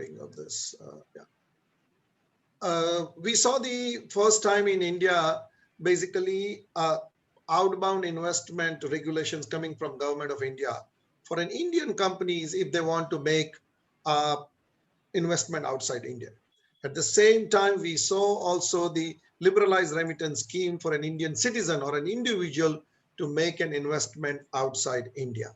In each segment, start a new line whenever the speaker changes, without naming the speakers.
recording of this. We saw the first time in India, basically outbound investment regulations coming from government of India for an Indian companies if they want to make investment outside India. At the same time, we saw also the liberalized remittance scheme for an Indian citizen or an individual to make an investment outside India.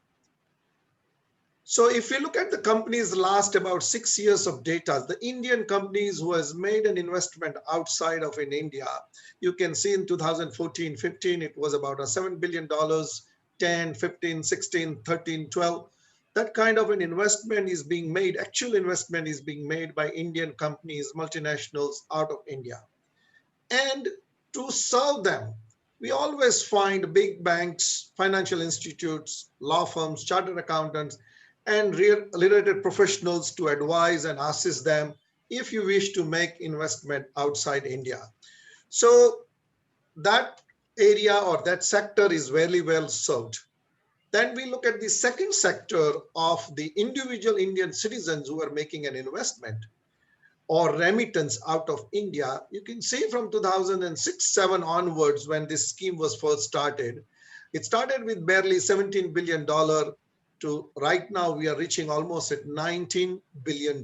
So if you look at the companies last about 6 years of data, the Indian companies who has made an investment outside of in India, you can see in 2014-15, it was about a $7 billion, 10, 15, 16, 13, 12. That kind of an investment is being made, actual investment is being made by Indian companies, multinationals out of India. And to serve them, we always find big banks, financial institutes, law firms, chartered accountants, and related professionals to advise and assist them if you wish to make investment outside India. So that area or that sector is very well served. Then we look at the second sector of the individual Indian citizens who are making an investment or remittance out of India. You can see from 2006-7 onwards when this scheme was first started, it started with barely $17 billion to right now we are reaching almost at $19 billion.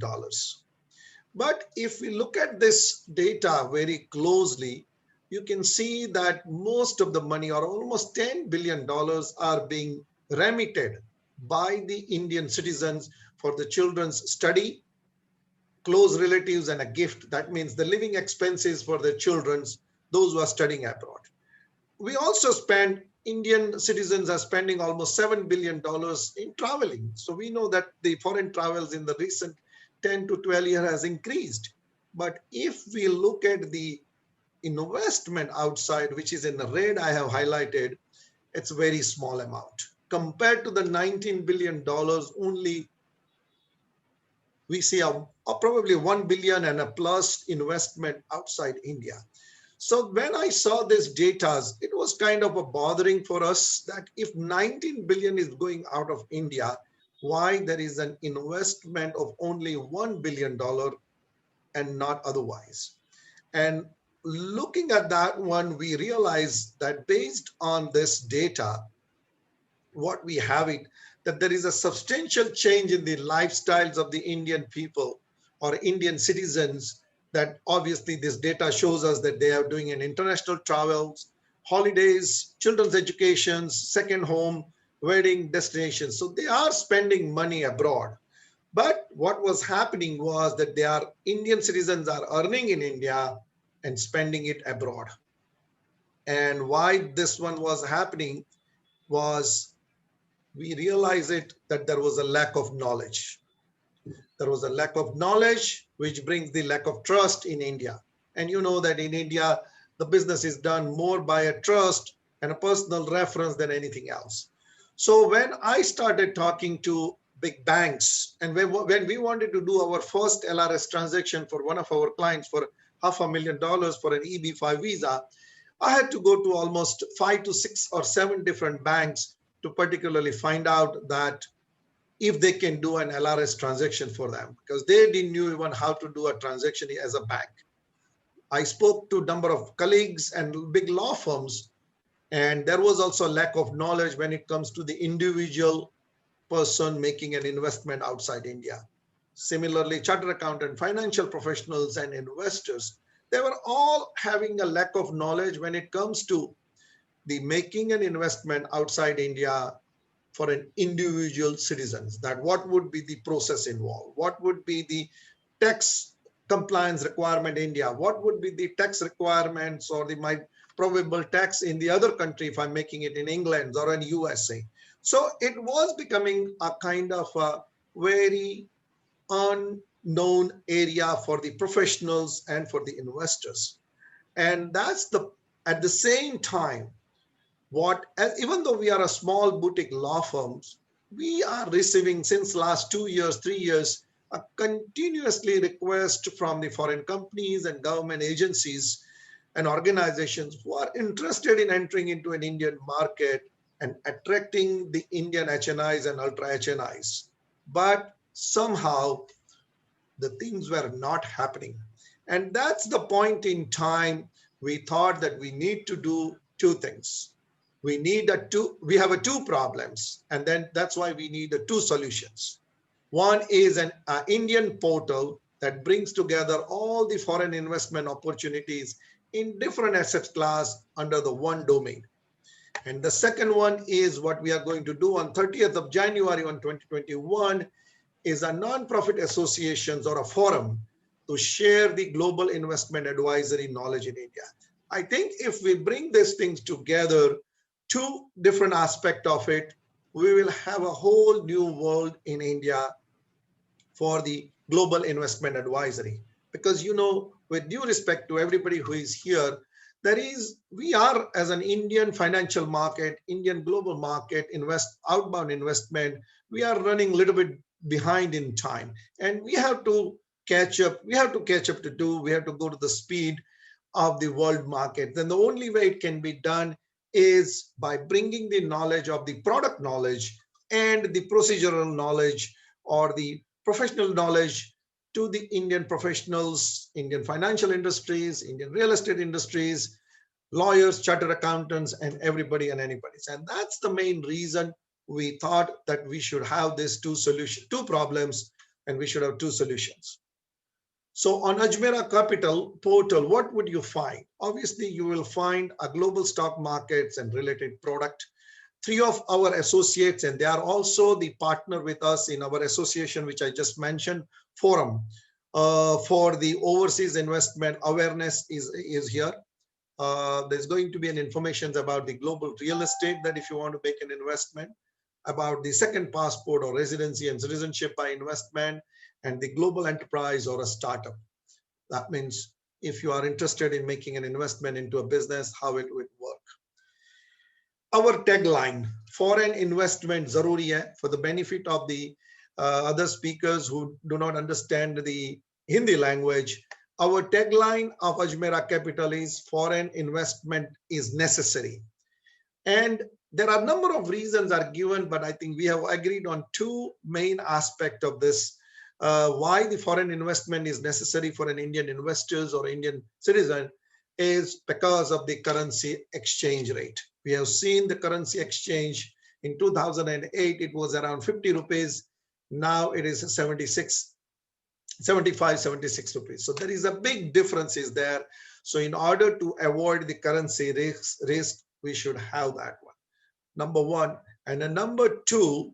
But if we look at this data very closely, you can see that most of the money or almost $10 billion are being remitted by the Indian citizens for the children's study, close relatives and a gift. That means the living expenses for the children's, those who are studying abroad. We also spend, Indian citizens are spending almost $7 billion in traveling. So we know that the foreign travels in the recent 10 to 12 years has increased. But if we look at the investment outside, which is in the red I have highlighted, it's a very small amount. Compared to the $19 billion, only we see a probably 1 billion and a plus investment outside India. So when I saw this data, it was kind of a bothering for us that if 19 billion is going out of India, why there is an investment of only $1 billion and not otherwise. And looking at that one, we realize that based on this data, what we have it, that there is a substantial change in the lifestyles of the Indian people or Indian citizens, that obviously this data shows us that they are doing an international travels, holidays, children's educations, second home, wedding destinations. So they are spending money abroad. But what was happening was that they are Indian citizens are earning in India and spending it abroad. And why this one was happening was we realized it that there was a lack of knowledge. There was a lack of knowledge, which brings the lack of trust in India. And you know that in India, the business is done more by a trust and a personal reference than anything else. So when I started talking to big banks, and when we wanted to do our first LRS transaction for one of our clients for $500,000 for an EB5 visa, I had to go to almost 5 to 6 or 7 different banks to particularly find out that if they can do an LRS transaction for them, because they didn't know even how to do a transaction as a bank. I spoke to a number of colleagues and big law firms, and there was also a lack of knowledge when it comes to the individual person making an investment outside India. Similarly, chartered accountant, financial professionals, and investors, they were all having a lack of knowledge when it comes to the making an investment outside India for an individual citizens, that what would be the process involved, what would be the tax compliance requirement in India, what would be the tax requirements or my probable tax in the other country if I'm making it in England or in USA. So it was becoming a kind of a very unknown area for the professionals and for the investors. And that's the, at the same time, even though we are a small boutique law firms, we are receiving since last 2 years, 3 years, a continuously request from the foreign companies and government agencies and organizations who are interested in entering into an Indian market and attracting the Indian HNIs and ultra HNIs. But somehow the things were not happening. And that's the point in time we thought that we need to do two things. We have a two problems, and then that's why we need a two solutions. One is an Indian portal that brings together all the foreign investment opportunities in different asset class under the one domain. And the second one is what we are going to do on 30th of January on 2021 is a non-profit associations or a forum to share the global investment advisory knowledge in India. I think if we bring these things together, two different aspects of it, we will have a whole new world in India for the global investment advisory. Because, with due respect to everybody who is here, we are as an Indian financial market, Indian global market, outbound investment, we are running a little bit behind in time, and we have to catch up. We have to catch up we have to go to the speed of the world market. Then the only way it can be done is by bringing the knowledge of the product knowledge and the procedural knowledge or the professional knowledge to the Indian professionals, Indian financial industries, Indian real estate industries, lawyers, chartered accountants, and everybody and anybody. And that's the main reason we thought that we should have these two problems, and we should have two solutions. So on Ajmera Capital portal, what would you find? Obviously, you will find a global stock markets and related product. Three of our associates, and they are also the partner with us in our association, which I just mentioned, forum for the overseas investment awareness is here. There's going to be an information about the global real estate, that if you want to make an investment, about the second passport or residency and citizenship by investment, and the global enterprise or a startup. That means if you are interested in making an investment into a business, how it would work. Our tagline, foreign investment zaruri hai, for the benefit of the other speakers who do not understand the Hindi language. Our tagline of Ajmera Capital is foreign investment is necessary. And there are a number of reasons are given, but I think we have agreed on two main aspects of this. Why the foreign investment is necessary for an Indian investors or Indian citizen is because of the currency exchange rate. We have seen the currency exchange in 2008, it was around 50 rupees. Now it is 75, 76 rupees. So there is a big difference is there. So in order to avoid the currency risk, we should have that one. Number one. And then number two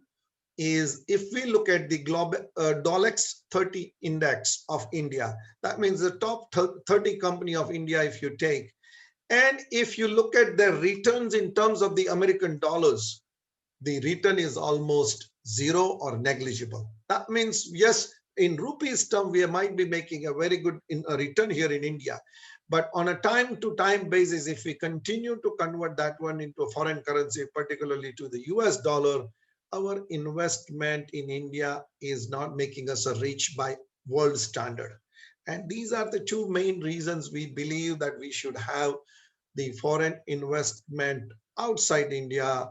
is if we look at the global Dolex 30 index of India, that means the top 30 company of India, if you take, and if you look at their returns in terms of the American dollars, the return is almost zero or negligible. That means, yes, in rupees term, we might be making a very good return here in India. But on a time-to-time basis, if we continue to convert that one into a foreign currency, particularly to the US dollar, our investment in India is not making us a rich by world standard. And these are the two main reasons we believe that we should have the foreign investment outside India,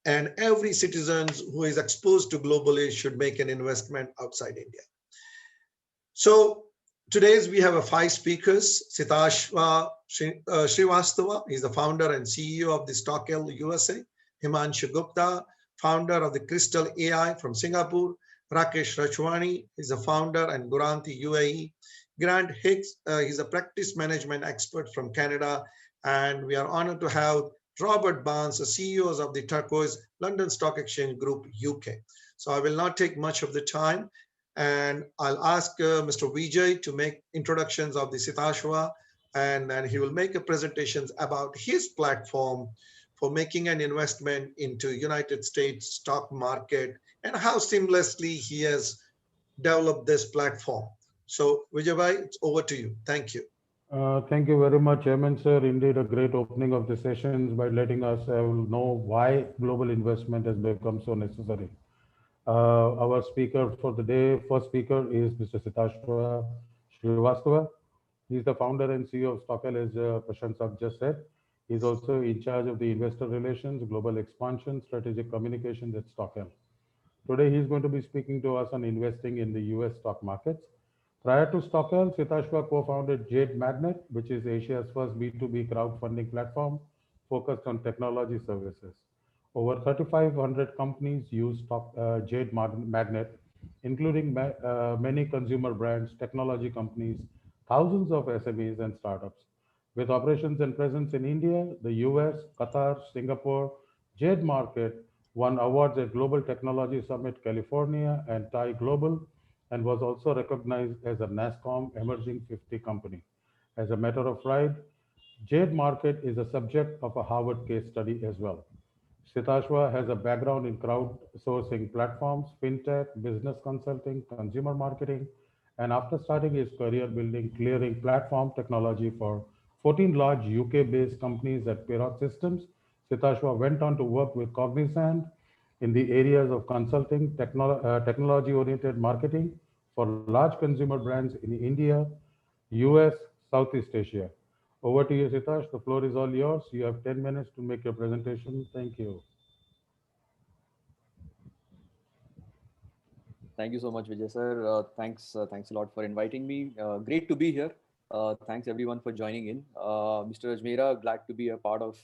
and every citizen who is exposed to globally should make an investment outside India. So today's we have 5 speakers. Sitashwa Srivastava, he's the founder and CEO of the Stockhill USA. Himanshu Gupta, founder of the Crystal AI from Singapore. Rakesh Rachwani is the founder and Guranti UAE. Grant Hicks, he's a practice management expert from Canada. And we are honored to have Robert Barnes, the CEOs of the Turquoise London Stock Exchange Group, UK. So I will not take much of the time, and I'll ask Mr. Vijay to make introductions of the Sitashwa, and then he will make a presentations about his platform for making an investment into United States stock market and how seamlessly he has developed this platform. So Vijay, it's over to you. Thank you.
Thank you very much, Chairman, sir. Indeed, a great opening of the sessions by letting us know why global investment has become so necessary. Our speaker for the day, first speaker is Mr. Sitashwa Srivastava. He's the founder and CEO of Stockhill, as Prashant Saab just said. He's also in charge of the investor relations, global expansion, strategic communications at Stockhill. Today, he's going to be speaking to us on investing in the US stock markets. Prior to Stockwell, Sitashwa co-founded Jade Magnet, which is Asia's first B2B crowdfunding platform focused on technology services. Over 3,500 companies use Jade Magnet, including many consumer brands, technology companies, thousands of SMEs and startups. With operations and presence in India, the US, Qatar, Singapore, Jade Market won awards at Global Technology Summit California and TI Global, and was also recognized as a NASSCOM Emerging 50 company. As a matter of pride, Jade Market is a subject of a Harvard case study as well. Sitashwa has a background in crowdsourcing platforms, fintech, business consulting, consumer marketing, and after starting his career building clearing platform technology for 14 large UK-based companies at Pirot Systems, Sitashwa went on to work with Cognizant in the areas of consulting, technology-oriented marketing for large consumer brands in India, US, Southeast Asia. Over to you, Sitash. The floor is all yours. You have 10 minutes to make your presentation. Thank you.
Thank you so much, Vijay sir. Thanks a lot for inviting me. Great to be here. Thanks everyone for joining in. Mr. Ajmera, glad to be a part of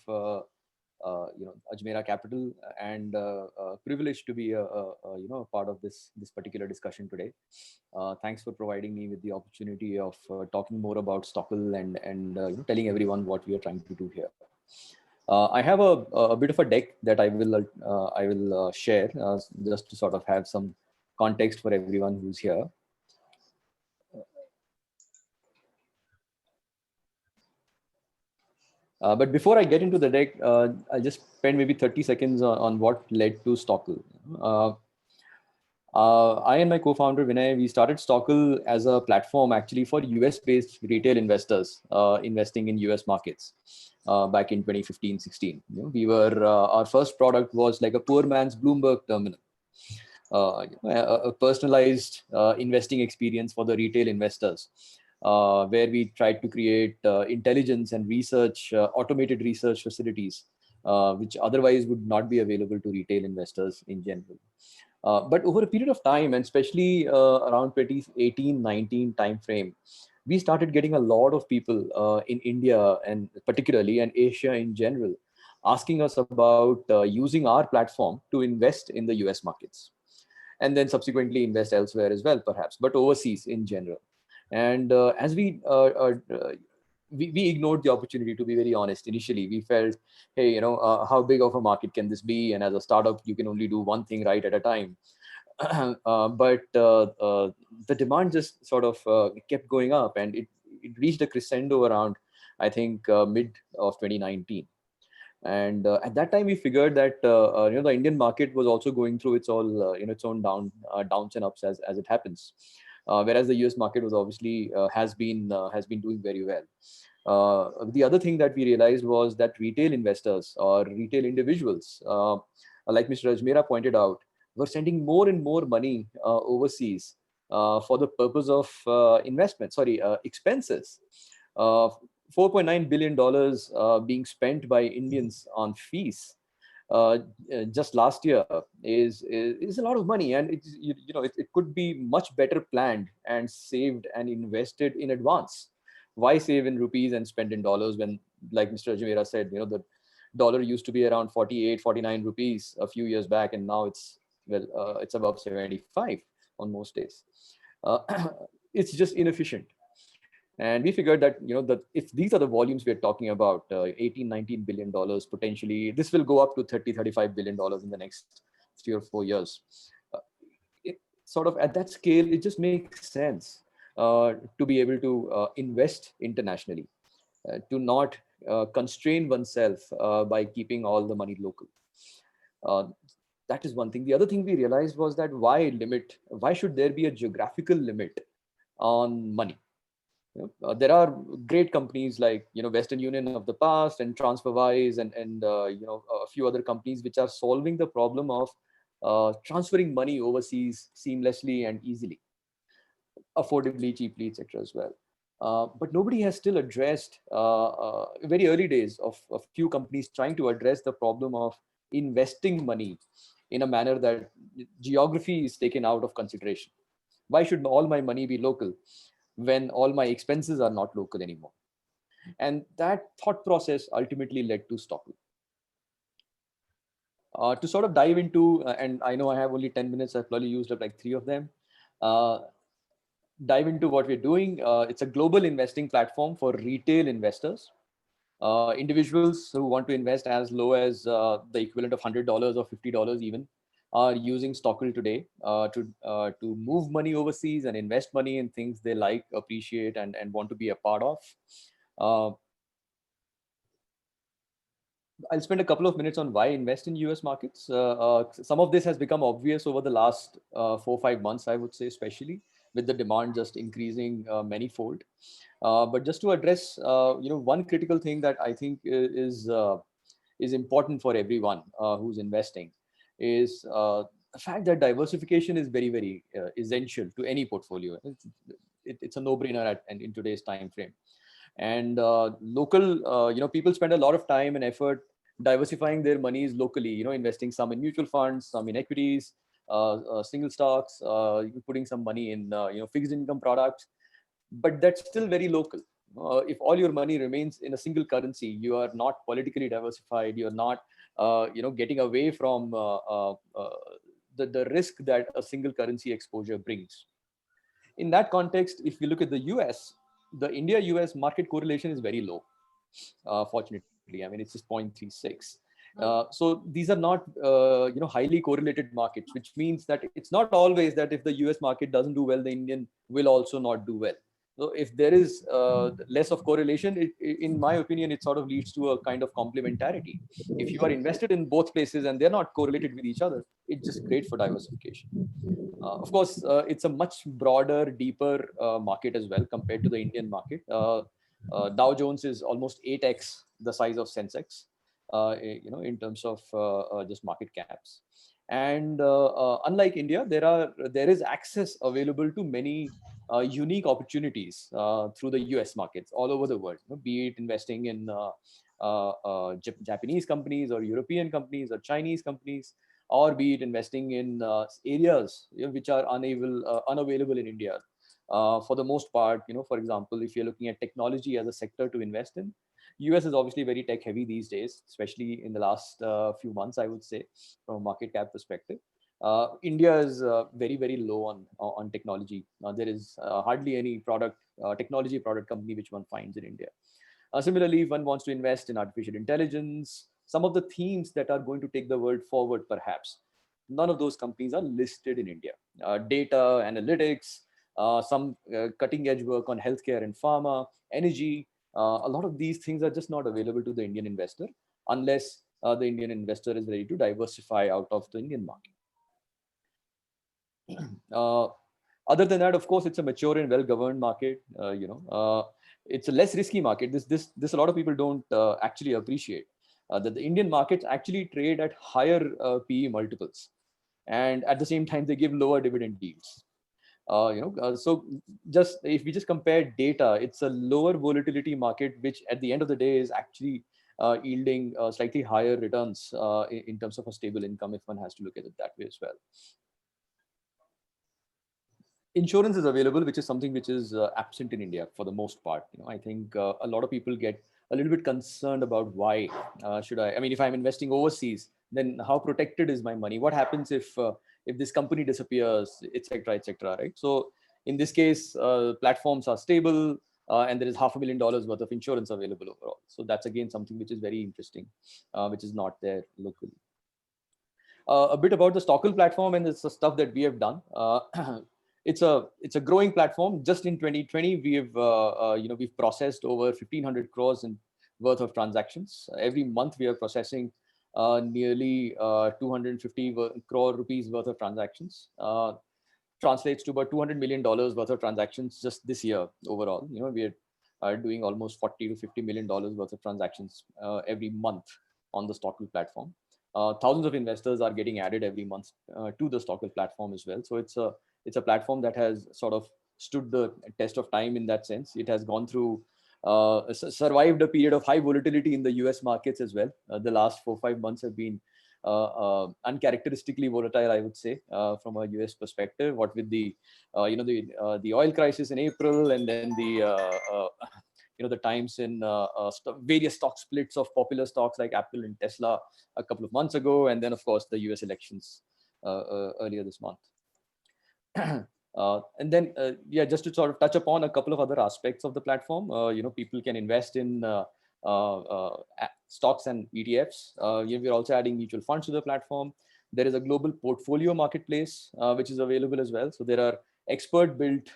Ajmera Capital, and privileged to be a part of this particular discussion today. Thanks for providing me with the opportunity of talking more about Stockwell and telling everyone what we are trying to do here. I have a bit of a deck that I will share just to sort of have some context for everyone who's here. But before I get into the deck, I'll just spend maybe 30 seconds on what led to Stockwell. I and my co-founder Vinay, we started Stockwell as a platform actually for US-based retail investors investing in US markets back in 2015-16. We were our first product was like a poor man's Bloomberg terminal. A personalized investing experience for the retail investors, where we tried to create intelligence and research, automated research facilities, which otherwise would not be available to retail investors in general. But over a period of time, and especially around 2018-19 timeframe, we started getting a lot of people in India and particularly and Asia in general asking us about using our platform to invest in the US markets, and then subsequently invest elsewhere as well, perhaps, but overseas in general. And as we ignored the opportunity, to be very honest. Initially, we felt, hey, how big of a market can this be? And as a startup, you can only do one thing right at a time. But the demand just sort of kept going up, and it reached a crescendo around, I think, mid of 2019. And at that time, we figured that the Indian market was also going through its own downs and ups as it happens, whereas the US market was obviously has been doing very well. The other thing that we realized was that retail investors or retail individuals, like Mr. Ajmera pointed out, were sending more and more money overseas for the purpose of expenses. $4.9 billion being spent by Indians on fees just last year is a lot of money, and it could be much better planned and saved and invested in advance. Why save in rupees and spend in dollars when, like Mr. Ajmera said, the dollar used to be around 48, 49 rupees a few years back, and now it's above 75 on most days. It's just inefficient. And we figured that that if these are the volumes we're talking about, 18, 19 billion dollars potentially, this will go up to 30, 35 billion dollars in the next 3 or 4 years. It sort of at that scale, it just makes sense to be able to invest internationally, to not constrain oneself by keeping all the money local. That is one thing. The other thing we realized was that why should there be a geographical limit on money? There are great companies like Western Union of the past and TransferWise and a few other companies which are solving the problem of transferring money overseas seamlessly and easily, affordably, cheaply, etc. as well. But nobody has still addressed very early days of a few companies trying to address the problem of investing money in a manner that geography is taken out of consideration. Why should all my money be local when all my expenses are not local anymore? And that thought process ultimately led to Stockle. To sort of dive into, and I know I have only 10 minutes, I've probably used up like 3 of them. Dive into what we're doing. It's a global investing platform for retail investors. Individuals who want to invest as low as the equivalent of $100 or $50 even are using Stockle today to move money overseas and invest money in things they like, appreciate, and want to be a part of. I'll spend a couple of minutes on why invest in US markets. Some of this has become obvious over the last 4-5 months, I would say, especially with the demand just increasing manyfold. But just to address, one critical thing that I think is important for everyone who's investing is the fact that diversification is very, very essential to any portfolio. It's a no-brainer in today's time frame. And local, people spend a lot of time and effort diversifying their monies locally, investing some in mutual funds, some in equities, single stocks, putting some money in, fixed income products, but that's still very local. If all your money remains in a single currency, you are not politically diversified. You're not, getting away from the risk that a single currency exposure brings. In that context, if we look at the US, the India-US market correlation is very low. Fortunately, I mean, it's just 0.36. So these are not, highly correlated markets, which means that it's not always that if the US market doesn't do well, the Indian will also not do well. So if there is less of correlation, in my opinion, it sort of leads to a kind of complementarity. If you are invested in both places and they're not correlated with each other, it's just great for diversification. Of course, it's a much broader, deeper market as well compared to the Indian market. Dow Jones is almost 8x the size of Sensex, in terms of just market caps. And unlike India, there is access available to many unique opportunities through the US markets all over the world, be it investing in Japanese companies or European companies or Chinese companies, or be it investing in areas which are unavailable in India. For the most part, for example, if you're looking at technology as a sector to invest in, US is obviously very tech heavy these days, especially in the last few months, I would say, from a market cap perspective. India is very, very low on technology. There is hardly any technology product company which one finds in India. Similarly, if one wants to invest in artificial intelligence, some of the themes that are going to take the world forward, perhaps, none of those companies are listed in India. Data, analytics, some cutting edge work on healthcare and pharma, energy, a lot of these things are just not available to the Indian investor unless the Indian investor is ready to diversify out of the Indian market. Other than that, of course, it's a mature and well-governed market. It's a less risky market. This a lot of people don't actually appreciate. That the Indian markets actually trade at higher PE multiples, and at the same time they give lower dividend yields. So just if we just compare data, it's a lower volatility market, which at the end of the day is actually yielding slightly higher returns in terms of a stable income, if one has to look at it that way as well. Insurance is available, which is something which is absent in India for the most part. I think a lot of people get a little bit concerned about why should I mean, if I'm investing overseas, then how protected is my money? What happens if this company disappears, etc., right? So in this case, platforms are stable, and there is $500,000 worth of insurance available overall. So that's again something which is very interesting, which is not there locally. A bit about the Stockle platform, and it's the stuff that we have done. It's a growing platform. Just in 2020, we've processed over 1,500 crores worth of transactions. Every month we are processing nearly 250 crore rupees worth of transactions. Translates to about $200 million worth of transactions just this year overall. We are doing almost $40 to $50 million worth of transactions every month on the Stockle platform. Thousands of investors are getting added every month to the Stockle platform as well. So it's a platform that has sort of stood the test of time in that sense. It has gone through, survived a period of high volatility in the US markets as well. The last 4-5 months have been uncharacteristically volatile, I would say, from a US perspective. What with the the oil crisis in April, and then the times in various stock splits of popular stocks like Apple and Tesla a couple of months ago, and then of course the US elections earlier this month. And then, yeah, just to sort of touch upon a couple of other aspects of the platform, people can invest in stocks and ETFs. We're also adding mutual funds to the platform. There is a global portfolio marketplace, which is available as well. So there are expert-built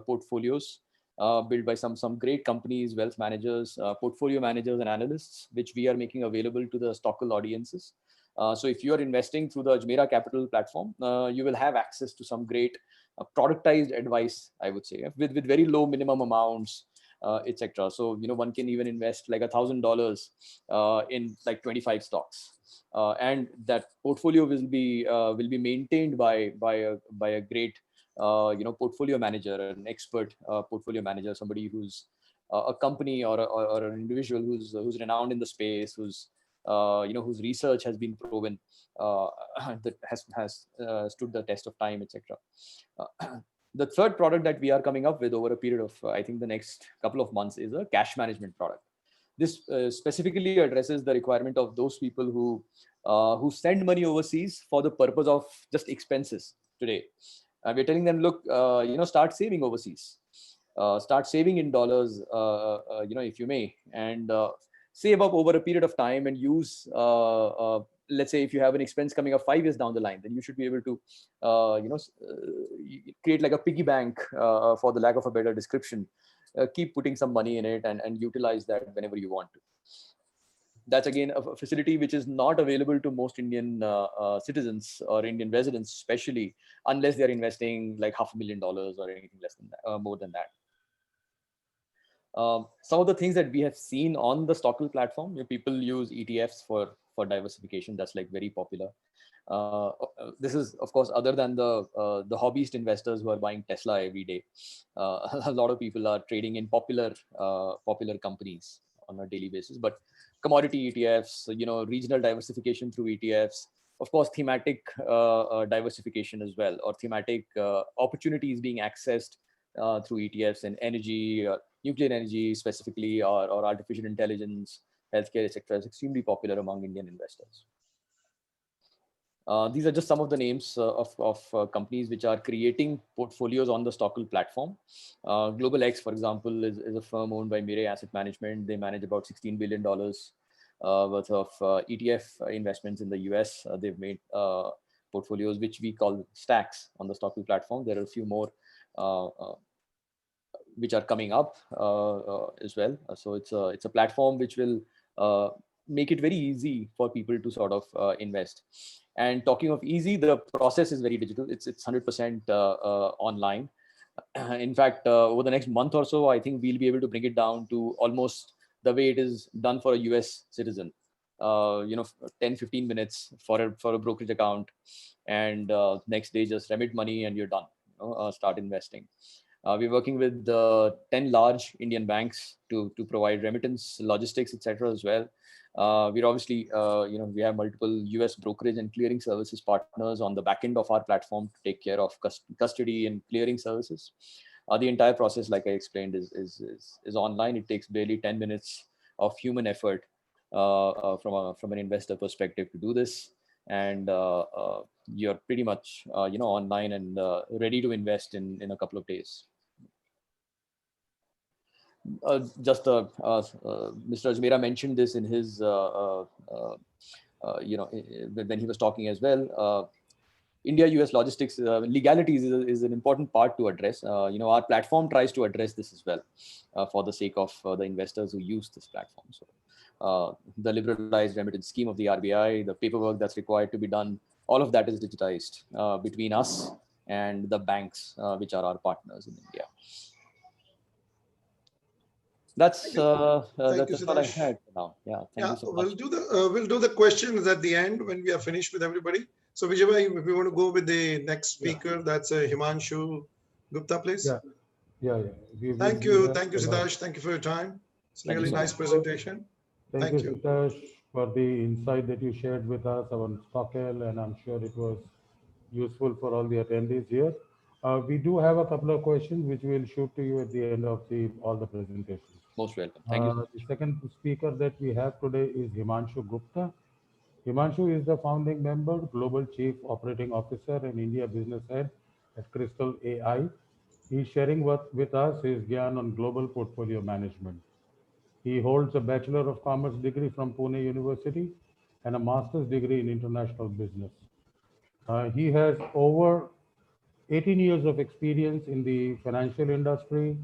portfolios built by some great companies, wealth managers, portfolio managers, and analysts, which we are making available to the Stockle audiences. So if you are investing through the Ajmera Capital platform, you will have access to some great productized advice, I would say, with very low minimum amounts, etc. So one can even invest like $1,000 in like 25 stocks, and that portfolio will be maintained by a great portfolio manager, an expert portfolio manager, somebody who's a company or an individual who's renowned in the space, whose research has been proven, that has stood the test of time, etc. The third product that we are coming up with over a period of, I think, the next couple of months is a cash management product. This specifically addresses the requirement of those people who send money overseas for the purpose of just expenses today. We're telling them, look, start saving overseas, start saving in dollars, if you may, and save up over a period of time and use, let's say if you have an expense coming up 5 years down the line, then you should be able to, create like a piggy bank, for the lack of a better description. Keep putting some money in it and utilize that whenever you want to. That's again a facility which is not available to most Indian citizens or Indian residents, especially unless they're investing like $500,000 or anything less than that, more than that. Some of the things that we have seen on the Stockle platform, people use ETFs for diversification. That's like very popular. This is, of course, other than the hobbyist investors who are buying Tesla every day. A lot of people are trading in popular companies on a daily basis. But commodity ETFs, regional diversification through ETFs, of course, thematic diversification as well, or thematic opportunities being accessed through ETFs in energy, nuclear energy specifically, or artificial intelligence, healthcare, etc. is extremely popular among Indian investors. These are just some of the names of companies which are creating portfolios on the Stockle platform. Global X, for example, is a firm owned by Mirae Asset Management. They manage about $16 billion worth of ETF investments in the US. They've made portfolios which we call stacks on the Stockle platform. There are a few more which are coming up as well. So it's a platform which will make it very easy for people to sort of invest. And talking of easy, the process is very digital. It's 100% online. In fact, over the next month or so, I think we'll be able to bring it down to almost the way it is done for a US citizen. 10-15 minutes for a brokerage account, and next day just remit money and you're done. Start investing. We're working with 10 large Indian banks to provide remittance, logistics, etc. as well. We're obviously, we have multiple US brokerage and clearing services partners on the back end of our platform to take care of custody and clearing services. The entire process, like I explained, is online. It takes barely 10 minutes of human effort from an investor perspective to do this, and you're pretty much online and ready to invest in a couple of days. Mr. Ajmera mentioned this in his, when he was talking as well. India-US logistics legalities is an important part to address. Our platform tries to address this as well for the sake of the investors who use this platform. So the liberalized remittance scheme of the RBI, the paperwork that's required to be done, all of that is digitized between us and the banks, which are our partners in India. That's all I had for now. Yeah, thank you so much.
We'll do the questions at the end when we are finished with everybody. So Vijay, if we want to go with the next speaker, that's Himanshu Gupta, please.
Yeah.
Thank you, Siddharth. Thank you for your time. It's a really nice presentation.
Thank you, Siddharth. for the insight that you shared with us on Stockel, and I'm sure it was useful for all the attendees here. We do have a couple of questions which we'll shoot to you at the end of all the presentations.
Most welcome. Thank you so
The
much.
second speaker that we have today is Himanshu Gupta. Himanshu is the founding member, Global Chief Operating Officer and India Business Head at Crystal AI. He's sharing with us his Gyan on global portfolio management. He holds a Bachelor of Commerce degree from Pune University and a Master's degree in International Business. He has over 18 years of experience in the financial industry,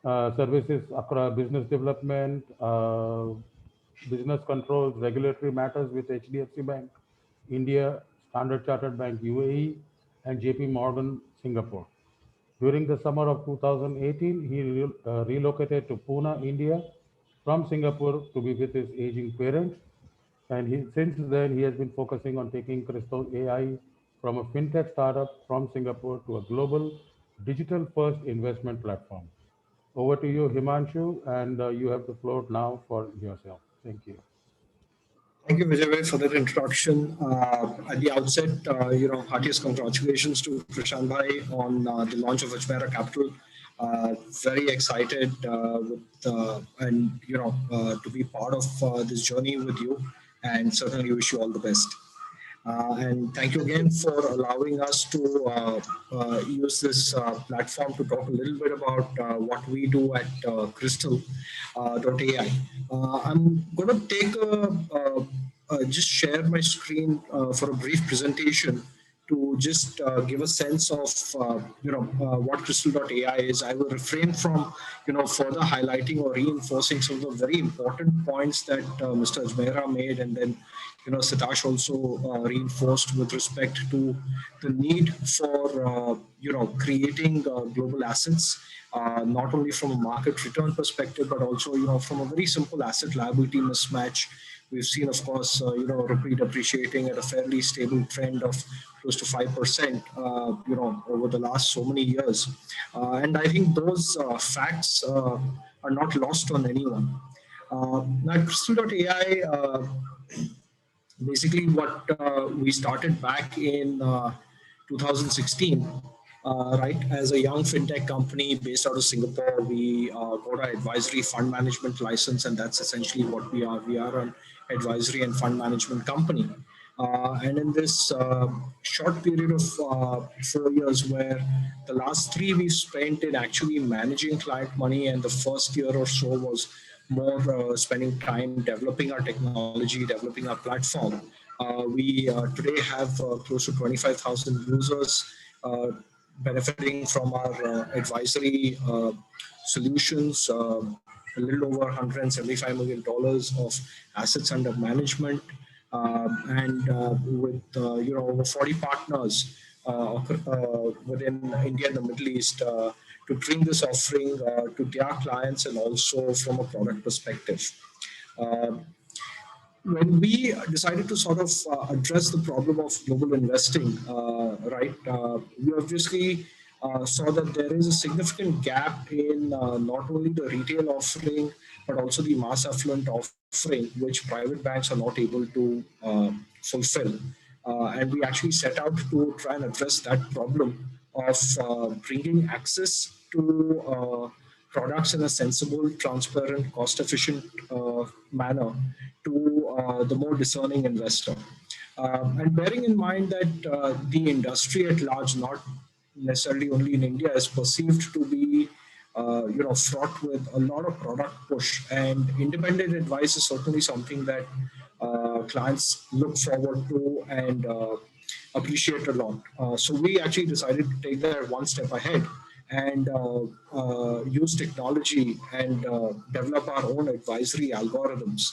services across business development, business controls, regulatory matters with HDFC Bank, India, Standard Chartered Bank UAE, and JP Morgan Singapore. During the summer of 2018, he relocated to Pune, India from Singapore to be with his aging parents. And since then, he has been focusing on taking Crystal AI from a fintech startup from Singapore to a global digital first investment platform. Over to you, Himanshu, and you have the floor now for yourself. Thank you.
Thank you, Vijay, for that introduction. At the outset, heartiest congratulations to Prashant Bhai on the launch of Ajmera Capital. Very excited to be part of this journey with you, and certainly wish you all the best. And thank you again for allowing us to use this platform to talk a little bit about what we do at Crystal.ai. I'm going to take just share my screen for a brief presentation to just give a sense of what Crystal.ai is. I will refrain from further highlighting or reinforcing some of the very important points that Mr. Ajmera made, and then Sitash also reinforced with respect to the need for creating global assets, not only from a market return perspective, but also from a very simple asset liability mismatch. We've seen, of course, Rupee depreciating at a fairly stable trend of close to 5%, over the last so many years. And I think those facts are not lost on anyone. Now, Crystal.ai, basically what we started back in 2016, right? As a young fintech company based out of Singapore, we got our advisory fund management license, and that's essentially what we are. We are an advisory and fund management company. And in this short period of 4 years, where the last 3 we've spent in actually managing client money, and the first year or so was more spending time developing our technology, developing our platform. We today have close to 25,000 users benefiting from our advisory solutions, a little over $175 million of assets under management, and with over 40 partners within India and the Middle East to bring this offering to their clients, and also from a product perspective. When we decided to sort of address the problem of global investing, we obviously saw that there is a significant gap in not only the retail offering, but also the mass affluent offering, which private banks are not able to fulfill. And we actually set out to try and address that problem of bringing access to products in a sensible, transparent, cost-efficient manner to the more discerning investor. And bearing in mind that the industry at large, not necessarily only in India, is perceived to be fraught with a lot of product push, and independent advice is certainly something that clients look forward to and appreciate a lot. So we actually decided to take that one step ahead and use technology and develop our own advisory algorithms.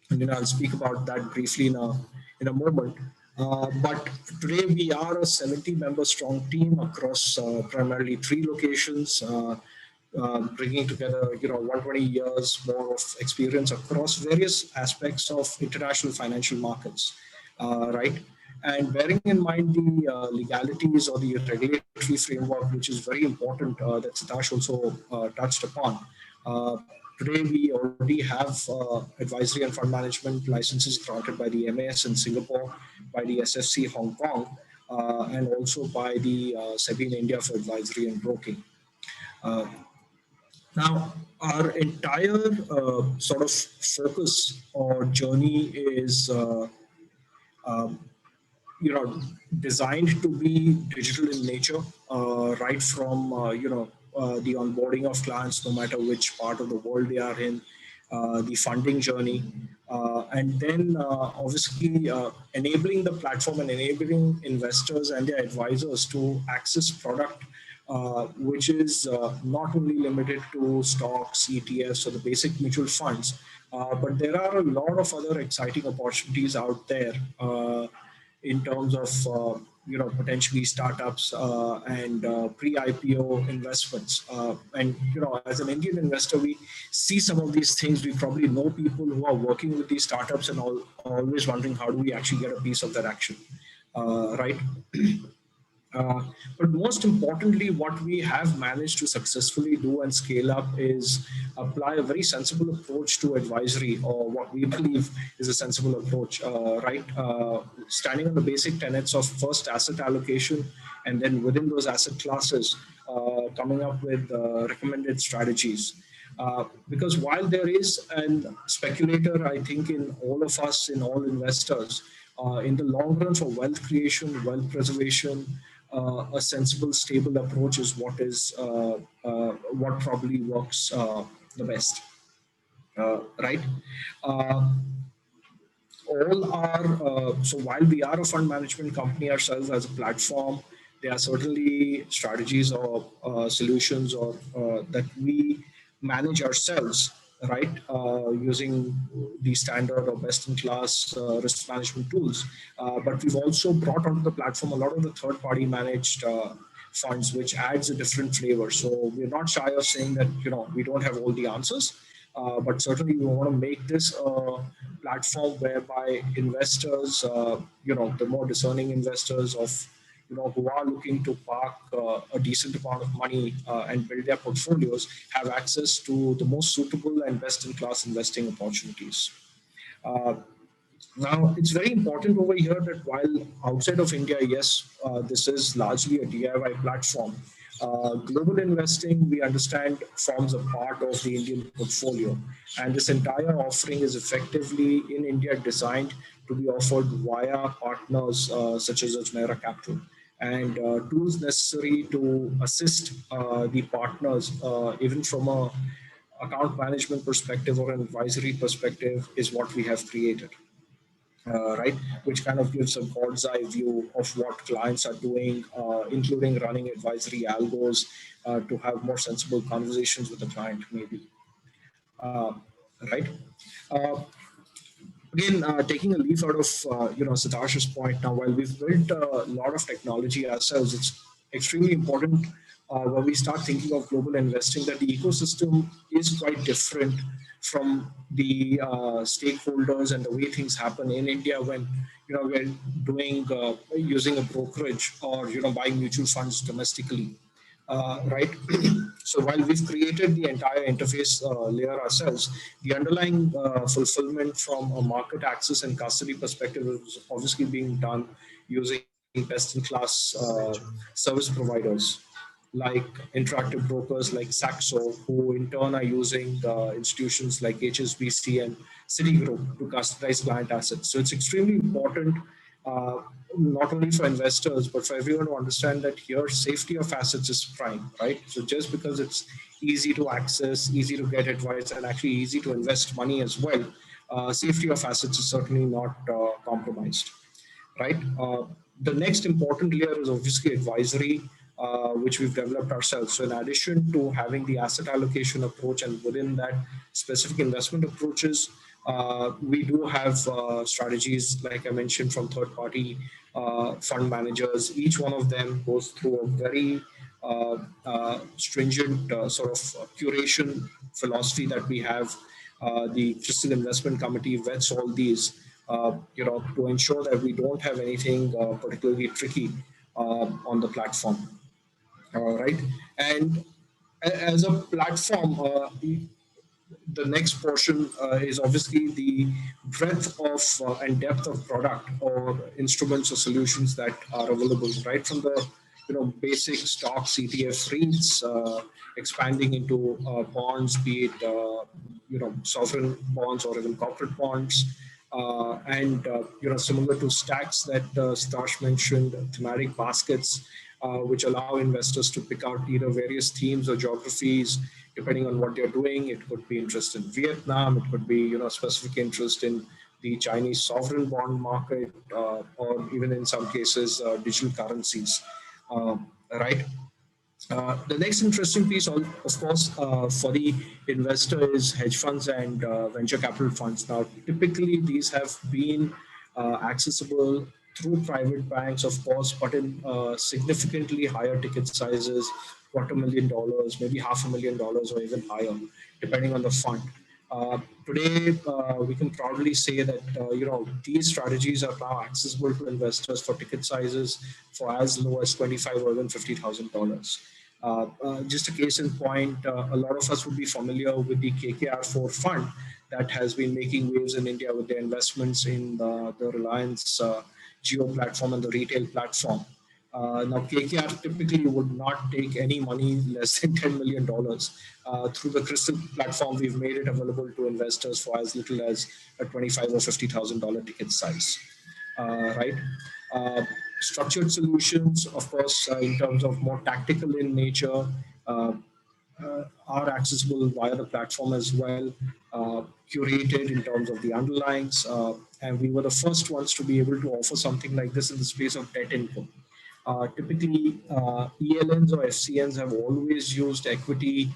And I'll speak about that briefly in a moment. But today we are a 70-member strong team across primarily 3 locations, bringing together 120 years more of experience across various aspects of international financial markets, right? And bearing in mind the legalities or the regulatory framework, which is very important, that Sitash also touched upon. Today, we already have advisory and fund management licenses granted by the MAS in Singapore, by the SFC Hong Kong, and also by the SEBI in India for advisory and broking. Uh, Now, our entire sort of focus or journey is, um, designed to be digital in nature, right from the onboarding of clients, no matter which part of the world they are in, the funding journey, and then obviously enabling the platform and enabling investors and their advisors to access product which is not only limited to stocks, ETFs, or the basic mutual funds, but there are a lot of other exciting opportunities out there in terms of potentially startups and pre-IPO investments. And as an Indian investor, we see some of these things. We probably know people who are working with these startups and always wondering how do we actually get a piece of that action, right? Uh, but most importantly, what we have managed to successfully do and scale up is apply a very sensible approach to advisory, or what we believe is a sensible approach, right? Standing on the basic tenets of first asset allocation, and then within those asset classes, coming up with recommended strategies. Because while there is a speculator, I think, in all of us, in all investors, in the long run for wealth creation, wealth preservation, a sensible, stable approach is what probably works the best, right? Uh, all are so while we are a fund management company ourselves as a platform, there are certainly strategies or solutions or that we manage ourselves, right, using the standard or best in class risk management tools, but we've also brought onto the platform a lot of the third party managed funds, which adds a different flavor. So we're not shy of saying that we don't have all the answers, but certainly we want to make this a platform whereby investors, the more discerning investors of, who are looking to park a decent amount of money and build their portfolios, have access to the most suitable and best-in-class investing opportunities. Uh, Now, it's very important over here that while outside of India, yes, this is largely a DIY platform. Global investing, we understand, forms a part of the Indian portfolio. And this entire offering is effectively in India designed to be offered via partners such as Ajmera Capital. And tools necessary to assist the partners, even from a account management perspective or an advisory perspective, is what we have created, right? Which kind of gives a god's eye view of what clients are doing, including running advisory algos to have more sensible conversations with the client, maybe. Uh, right? Uh, Again, taking a leaf out of Siddharsh's point. Now, while we've built a lot of technology ourselves, it's extremely important when we start thinking of global investing that the ecosystem is quite different from the stakeholders and the way things happen in India when we're doing using a brokerage or buying mutual funds domestically, right? So while we've created the entire interface layer ourselves, the underlying fulfillment from a market access and custody perspective is obviously being done using best-in-class service providers like interactive brokers like Saxo, who in turn are using institutions like HSBC and Citigroup to custodize client assets. So it's extremely important, uh, not only for investors, but for everyone to understand that here safety of assets is prime, right? So just because it's easy to access, easy to get advice, and actually easy to invest money as well, safety of assets is certainly not compromised, right? The next important layer is obviously advisory, which we've developed ourselves. So in addition to having the asset allocation approach and within that specific investment approaches, we do have strategies, like I mentioned, from third-party fund managers. Each one of them goes through a very stringent sort of curation philosophy that we have. The Crystal Investment Committee vets all these, to ensure that we don't have anything particularly tricky on the platform. All right. And as a platform, the next portion is obviously the breadth of and depth of product or instruments or solutions that are available, right from the basic stocks, ETF, REITs, expanding into bonds, be it sovereign bonds or even corporate bonds, and similar to stacks that Stash mentioned, thematic baskets, which allow investors to pick out either various themes or geographies depending on what they're doing. It could be interest in Vietnam, it could be specific interest in the Chinese sovereign bond market, or even in some cases digital currencies, right? The next interesting piece, of course, for the investor is hedge funds and venture capital funds. Now, typically, these have been accessible through private banks, of course, but in significantly higher ticket sizes, $250,000, maybe $500,000, or even higher, depending on the fund. Today, we can proudly say that these strategies are now accessible to investors for ticket sizes for as low as $25,000 or even $50,000. Just a case in point, a lot of us would be familiar with the KKR4 fund that has been making waves in India with their investments in the Reliance Geo platform and the retail platform. Now, KKR typically would not take any money less than $10 million. Through the Crystal platform, we've made it available to investors for as little as a $25,000 or $50,000 ticket size, right? Structured solutions, of course, in terms of more tactical in nature, are accessible via the platform as well, curated in terms of the underlyings. And we were the first ones to be able to offer something like this in the space of debt income. Typically, ELNs or FCNs have always used equity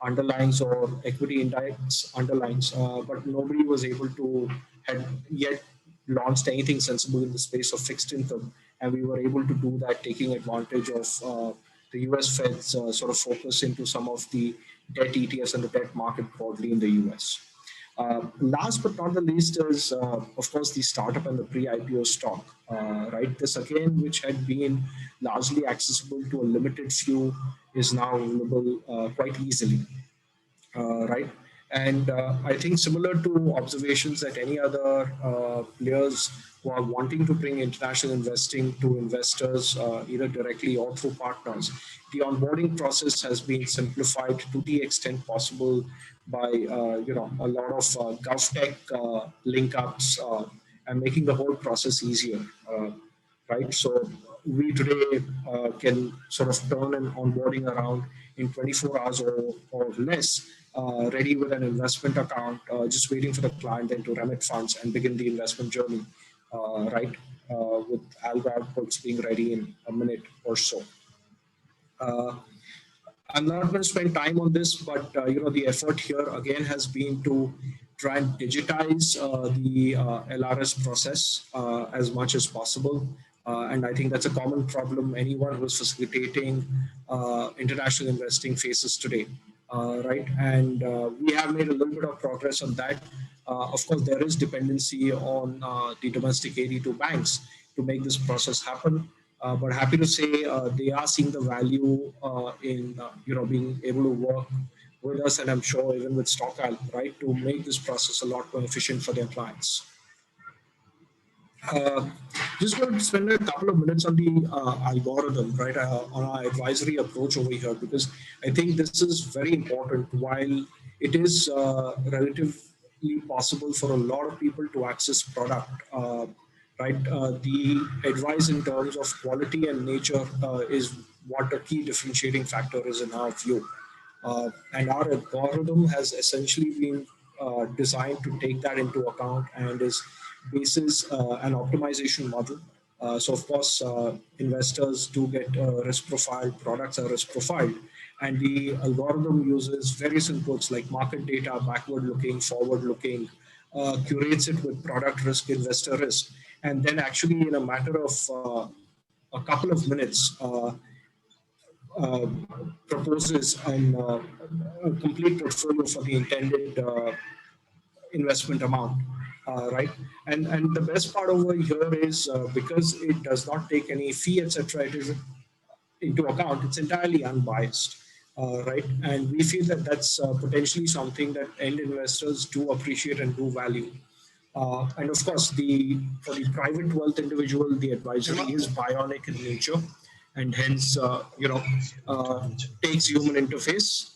underlines or equity index underlines, but nobody was able to had yet launched anything sensible in the space of fixed income, and we were able to do that, taking advantage of the US Fed's sort of focus into some of the debt ETFs and the debt market broadly in the US. Last but not the least is, of course, the startup and the pre-IPO stock, right? This again, which had been largely accessible to a limited few, is now available quite easily, right? And I think similar to observations that any other players who are wanting to bring international investing to investors, either directly or through partners, the onboarding process has been simplified to the extent possible by a lot of GovTech link-ups and making the whole process easier, right? So we today can sort of turn an onboarding around in 24 hours or less, ready with an investment account, just waiting for the client then to remit funds and begin the investment journey, right? With algo outputs being ready in a minute or so. I'm not going to spend time on this, but the effort here again has been to try and digitize the LRS process as much as possible. And I think that's a common problem anyone who's facilitating international investing faces today, right? And we have made a little bit of progress on that. Of course, there is dependency on the domestic 82 banks to make this process happen. But happy to say they are seeing the value in being able to work with us, and I'm sure even with StockAl, right, to make this process a lot more efficient for their clients. Just going to spend a couple of minutes on the algorithm, right, on our advisory approach over here, because I think this is very important. While it is relatively possible for a lot of people to access product, right, the advice in terms of quality and nature is what a key differentiating factor is in our view. And our algorithm has essentially been designed to take that into account and is basis an optimization model. So of course, investors do get risk profiled, products are risk profiled, and the algorithm uses various inputs like market data, backward looking, forward looking, curates it with product risk, investor risk, and then actually in a matter of a couple of minutes, proposes a complete portfolio for the intended investment amount, right? And the best part over here is because it does not take any fee, etc. It is into account. It's entirely unbiased, right? And we feel that that's potentially something that end investors do appreciate and do value. And of course, for the private wealth individual, the advisory is bionic in nature, and hence, uh, takes human interface.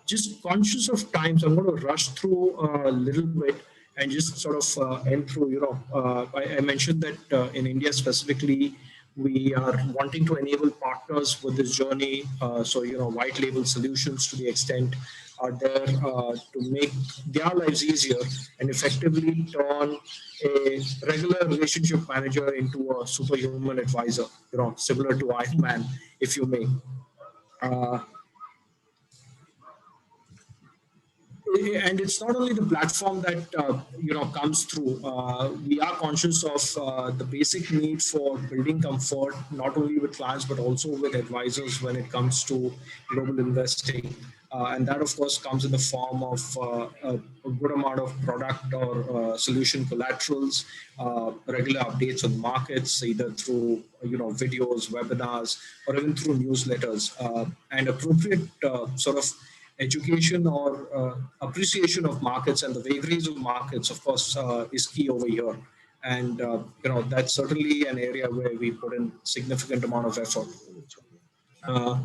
Just conscious of time, so I'm going to rush through a little bit and just sort of end through. I mentioned that in India specifically, we are wanting to enable partners with this journey. So, white label solutions to the extent are there to make their lives easier and effectively turn a regular relationship manager into a superhuman advisor, similar to Iron Man, if you may. Uh, and it's not only the platform that comes through. We are conscious of the basic need for building comfort, not only with clients but also with advisors when it comes to global investing. And that, of course, comes in the form of a good amount of product or solution collaterals, regular updates on markets, either through videos, webinars, or even through newsletters, and appropriate sort of education or appreciation of markets and the vagaries of markets, of course, is key over here. And that's certainly an area where we put in significant amount of effort. Uh,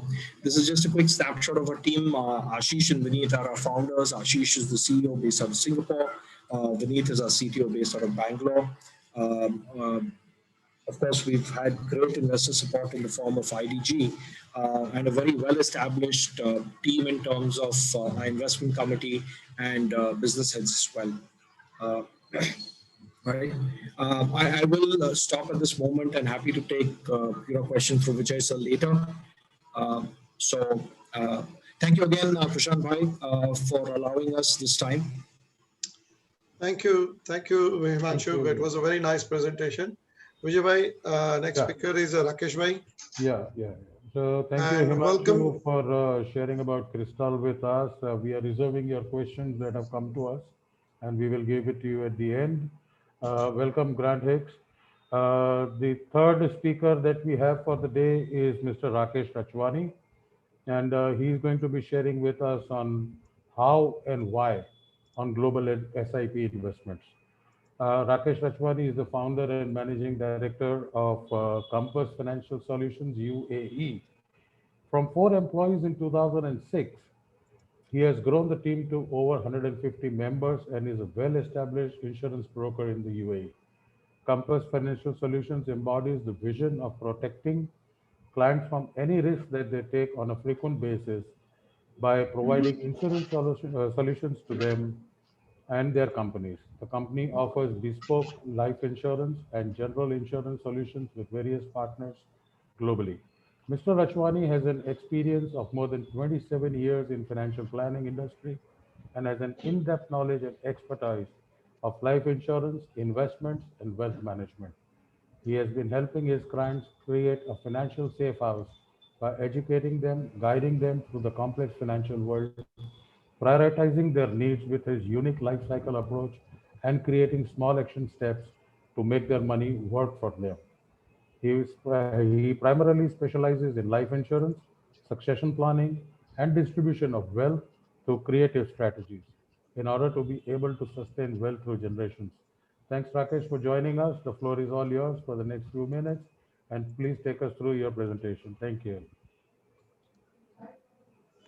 this is just a quick snapshot of our team. Ashish and Vineet are our founders. Ashish is the CEO based out of Singapore. Vineet is our CTO based out of Bangalore. Of course, we've had great investor support in the form of IDG and a very well-established team in terms of our investment committee and business heads as well. Uh, right. I will stop at this moment and happy to take questions from Vijay sir later. Uh, so thank you again, Prashant Bhai, for allowing us this time.
Thank you, Himanshu. It was a very nice presentation. Vijay Bhai, next speaker is Rakesh Bhai.
Yeah. So thank you, Himanshu, welcome for sharing about Crystal with us. We are reserving your questions that have come to us, and we will give it to you at the end. Welcome, Grant Hicks. The third speaker that we have for the day is Mr. Rakesh Rachwani, and he's going to be sharing with us on how and why on global SIP investments. Rakesh Rachwani is the founder and managing director of Compass Financial Solutions, UAE. From 4 employees in 2006, he has grown the team to over 150 members and is a well-established insurance broker in the UAE. Compass Financial Solutions embodies the vision of protecting clients from any risk that they take on a frequent basis by providing insurance solutions to them and their companies. The company offers bespoke life insurance and general insurance solutions with various partners globally. Mr. Rachwani has an experience of more than 27 years in financial planning industry and has an in-depth knowledge and expertise of life insurance, investments, and wealth management. He has been helping his clients create a financial safe house by educating them, guiding them through the complex financial world, prioritizing their needs with his unique life cycle approach, and creating small action steps to make their money work for them. He primarily specializes in life insurance, succession planning, and distribution of wealth through creative strategies in order to be able to sustain wealth through generations. Thanks, Rakesh, for joining us. The floor is all yours for the next few minutes, and please take us through your presentation. Thank you.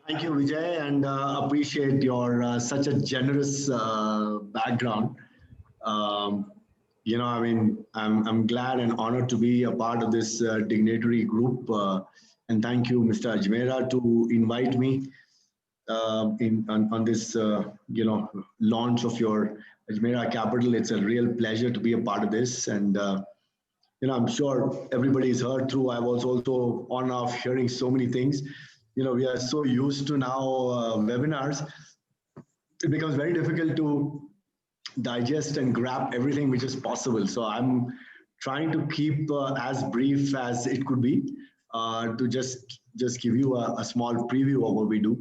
Thank you, Vijay, and appreciate your such a generous background. I'm glad and honored to be a part of this dignitary group. And thank you, Mr. Ajmera, to invite me on this, launch of your Ajmera Capital. It's a real pleasure to be a part of this. And, I'm sure everybody's heard through. I was also on off hearing so many things. We are so used to now webinars. It becomes very difficult to digest and grab everything which is possible. So I'm trying to keep as brief as it could be to just give you a small preview of what we do.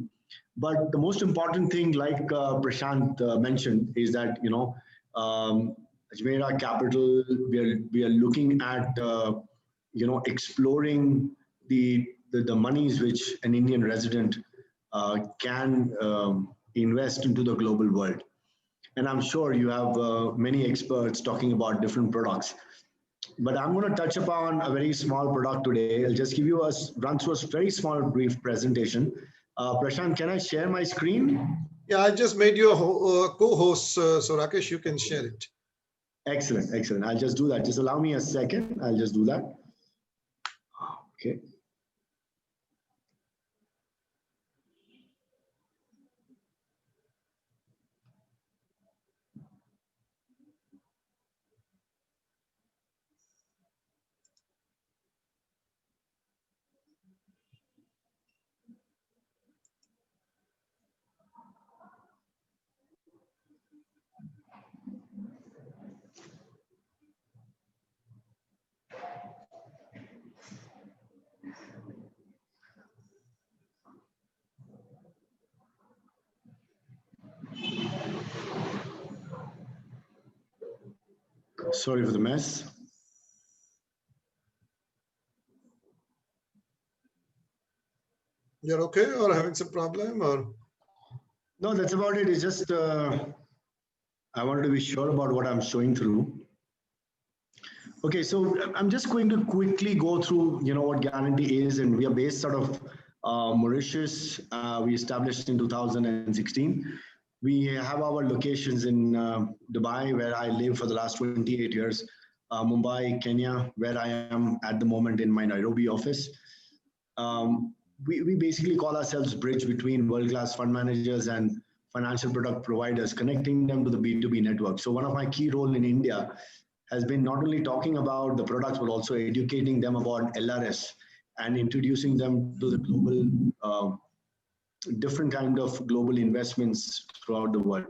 But the most important thing, like Prashant mentioned, is that Ajmera Capital, we are looking at exploring the the monies which an Indian resident can invest into the global world. And I'm sure you have many experts talking about different products. But I'm going to touch upon a very small product today. I'll just give you run through a very small, brief presentation. Prashant, can I share my screen?
Yeah, I just made you a co-host, so Rakesh, you can share it.
Excellent, excellent. I'll just do that. Just allow me a second. I'll just do that. Okay. Sorry for the mess.
You're okay or having some problem or?
No, that's about it. It's just, I wanted to be sure about what I'm showing through. Okay, so I'm just going to quickly go through, what Guarantee is, and we are based out of Mauritius. We established in 2016. We have our locations in Dubai, where I live for the last 28 years, Mumbai, Kenya, where I am at the moment in my Nairobi office. We basically call ourselves bridge between world-class fund managers and financial product providers, connecting them to the B2B network. So one of my key roles in India has been not only talking about the products, but also educating them about LRS and introducing them to the global, different kind of global investments throughout the world.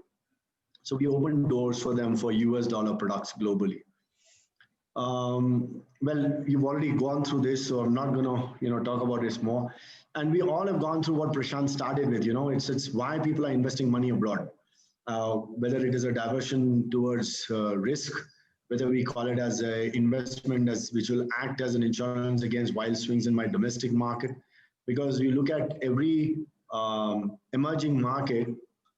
So we open doors for them for US dollar products globally. Well, you've already gone through this, so I'm not going to, talk about this more. And we all have gone through what Prashant started with. It's why people are investing money abroad. Whether it is a diversion towards risk, whether we call it as an investment which will act as an insurance against wild swings in my domestic market. Because you look at every emerging market,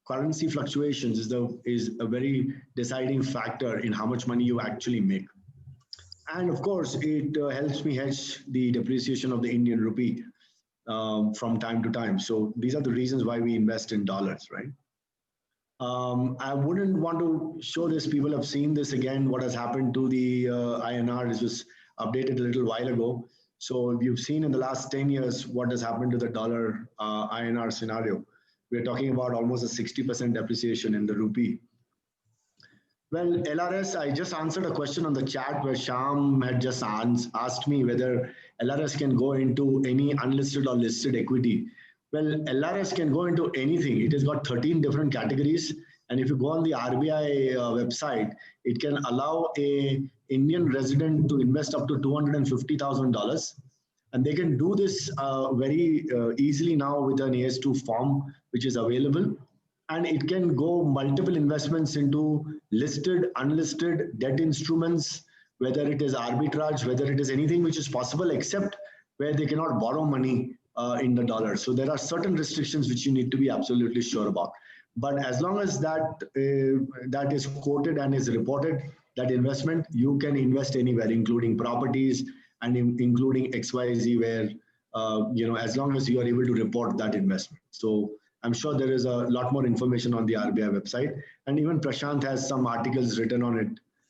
currency fluctuations is a very deciding factor in how much money you actually make. And of course, it helps me hedge the depreciation of the Indian rupee from time to time. So these are the reasons why we invest in dollars, right? I wouldn't want to show this. People have seen this again, what has happened to the INR. This was updated a little while ago. So you've seen in the last 10 years what has happened to the dollar INR scenario. We're talking about almost a 60% depreciation in the rupee. Well, LRS, I just answered a question on the chat where Shyam had just asked me whether LRS can go into any unlisted or listed equity. Well, LRS can go into anything. It has got 13 different categories. And if you go on the RBI website, it can allow a Indian resident to invest up to $250,000. And they can do this very easily now with an AS2 form, which is available. And it can go multiple investments into listed, unlisted debt instruments, whether it is arbitrage, whether it is anything which is possible, except where they cannot borrow money in the dollar. So there are certain restrictions which you need to be absolutely sure about. But as long as that is quoted and is reported, that investment, you can invest anywhere, including properties and including XYZ, where, as long as you are able to report that investment. So I'm sure there is a lot more information on the RBI website. And even Prashant has some articles written on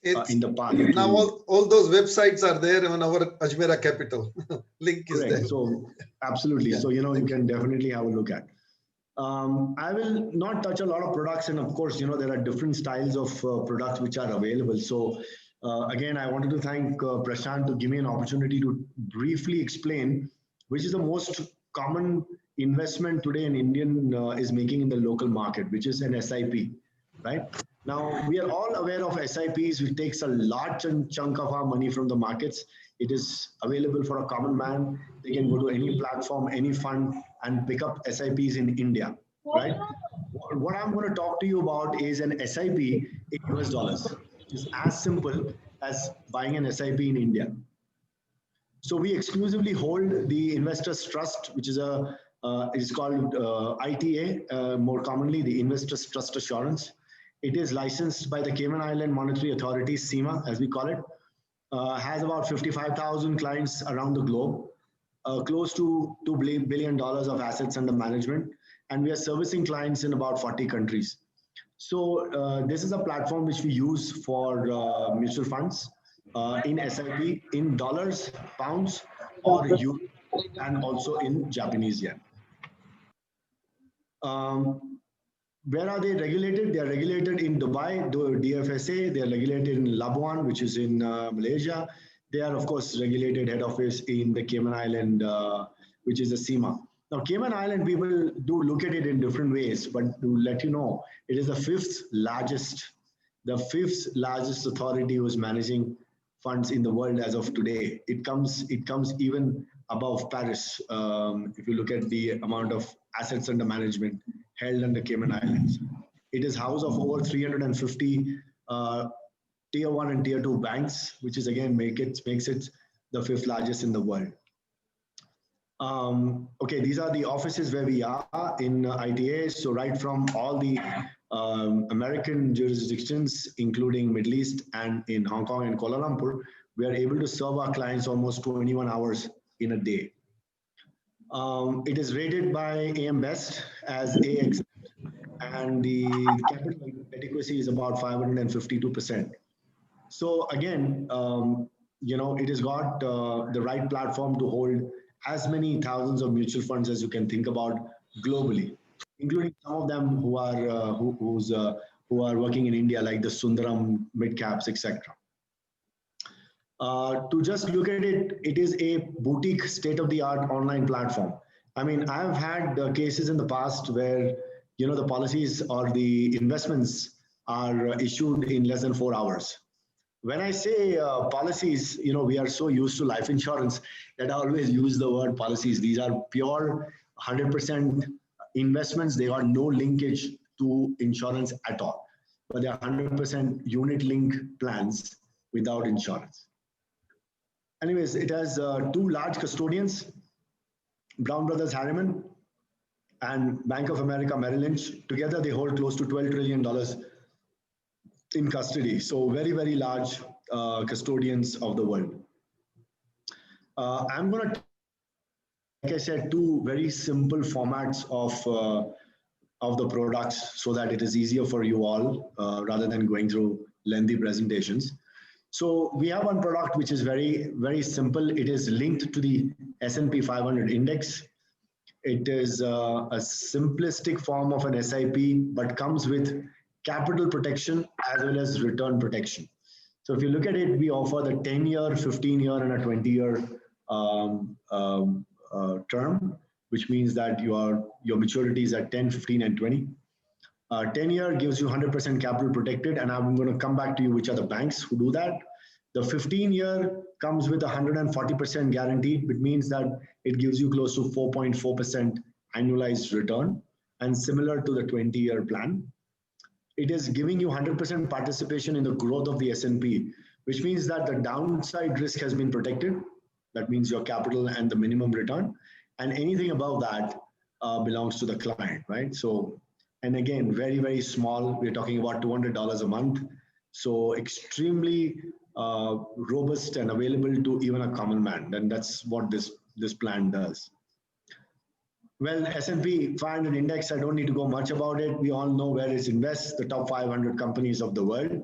it in the past.
Now all those websites are there on our Ajmera Capital. Link is
Correct.
there.
So absolutely. Yeah. So, you can definitely have a look at. I will not touch a lot of products. And of course, there are different styles of products which are available. So again, I wanted to thank Prashant to give me an opportunity to briefly explain which is the most common investment today an Indian is making in the local market, which is an SIP, right? Now, we are all aware of SIPs, which takes a large chunk of our money from the markets. It is available for a common man. They can go to any platform, any fund, and pick up SIPs in India, right? What I'm going to talk to you about is an SIP in US dollars. It's as simple as buying an SIP in India. So we exclusively hold the Investors Trust, which is it is called ITA, more commonly the Investors Trust Assurance. It is licensed by the Cayman Island Monetary Authority, CIMA, as we call it. Has about 55,000 clients around the globe, close to $2 billion of assets under management, and we are servicing clients in about 40 countries. So this is a platform which we use for mutual funds in SIP, in dollars, pounds, or euro, and also in Japanese yen. Where are they regulated? They are regulated in Dubai, DFSA. They are regulated in Labuan, which is in Malaysia. They are, of course, regulated head office in the Cayman Island, which is the CIMA. Now, Cayman Island, people do look at it in different ways, but to let you know, it is the fifth largest authority who is managing funds in the world as of today. It comes even above Paris if you look at the amount of assets under management held under Cayman Islands. It is house of over 350 tier 1 and tier 2 banks, which is again makes it the fifth largest in the world. Okay, these are the offices where we are in ITA. So right from all the American jurisdictions, including Middle East and in Hong Kong and Kuala Lumpur, we are able to serve our clients almost 21 hours in a day. It is rated by AM Best as AX, and the capital adequacy is about 552%. So again, it has got the right platform to hold as many thousands of mutual funds as you can think about globally, including some of them who are working in India, like the Sundaram midcaps, etc. To just look at it, it is a boutique state-of-the-art online platform. I mean, I've had cases in the past where the policies or the investments are issued in less than 4 hours. When I say policies, we are so used to life insurance that I always use the word policies. These are pure 100% investments. They got no linkage to insurance at all, but they are 100% unit link plans without insurance. Anyways, it has 2 large custodians, Brown Brothers Harriman and Bank of America Merrill Lynch. Together, they hold close to $12 trillion in custody. So very, very large custodians of the world. I'm going to, like I said, 2 very simple formats of the products so that it is easier for you all rather than going through lengthy presentations. So we have one product which is very, very simple. It is linked to the S&P 500 index. It is a simplistic form of an SIP, but comes with capital protection as well as return protection. So if you look at it, we offer the 10-year, 15-year, and a 20-year term, which means that your maturity is at 10, 15, and 20. 10-year gives you 100% capital protected, and I'm going to come back to you which are the banks who do that. The 15-year comes with 140% guarantee, which means that it gives you close to 4.4% annualized return, and similar to the 20-year plan. It is giving you 100% participation in the growth of the S&P, which means that the downside risk has been protected. That means your capital and the minimum return, and anything above that belongs to the client, right? So, and again, very, very small. We're talking about $200 a month. So extremely robust and available to even a common man. And that's what this plan does. Well, S&P 500 index, I don't need to go much about it. We all know where it invests, the top 500 companies of the world.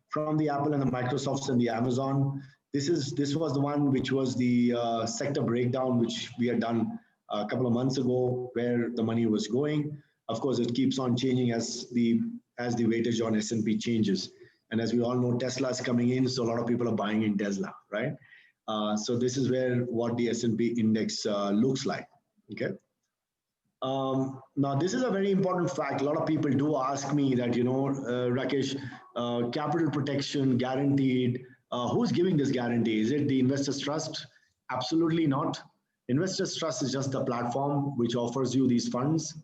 From the Apple and the Microsofts and the Amazon, this was the one which was the sector breakdown, which we had done a couple of months ago, where the money was going. Of course, it keeps on changing as the weightage on S&P changes. And as we all know, Tesla is coming in, so a lot of people are buying in Tesla, right? So this is what the S&P index looks like. Okay. Now, this is a very important fact. A lot of people do ask me that, Rakesh, capital protection guaranteed. Who's giving this guarantee? Is it the Investors Trust? Absolutely not. Investors Trust is just the platform which offers you these funds.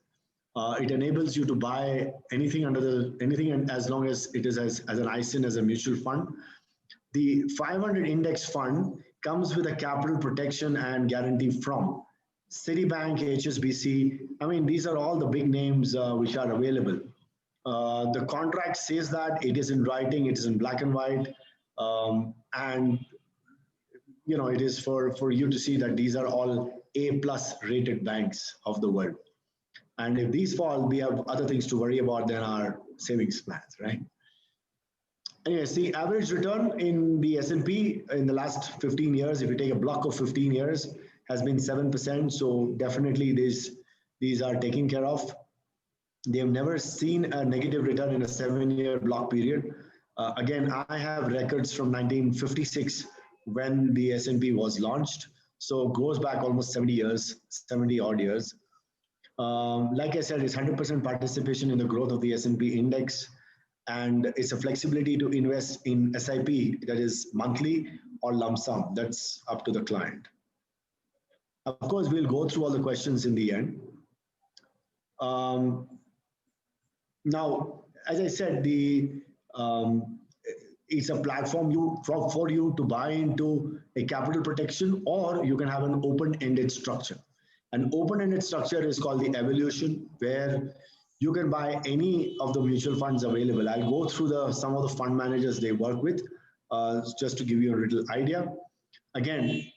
It enables you to buy anything as long as it is as an ISIN, as a mutual fund. The 500 index fund comes with a capital protection and guarantee from Citibank, HSBC. I mean, these are all the big names which are available. The contract says that it is in writing, it is in black and white, and it is for you to see that these are all A+ rated banks of the world. And if these fall, we have other things to worry about than our savings plans, right? Anyways, the average return in the S&P in the last 15 years, if you take a block of 15 years, has been 7%. So definitely these are taken care of. They have never seen a negative return in a 7-year block period. Again, I have records from 1956 when the S&P was launched. So it goes back almost 70 years, 70 odd years. Like I said, it's 100% participation in the growth of the S&P index. And it's a flexibility to invest in SIP, that is monthly or lump sum. That's up to the client. Of course, we'll go through all the questions in the end. Now, as I said, it's a platform for you to buy into a capital protection, or you can have an open-ended structure. An open-ended structure is called the Evolution, where you can buy any of the mutual funds available. I'll go through some of the fund managers they work with, just to give you a little idea. Again,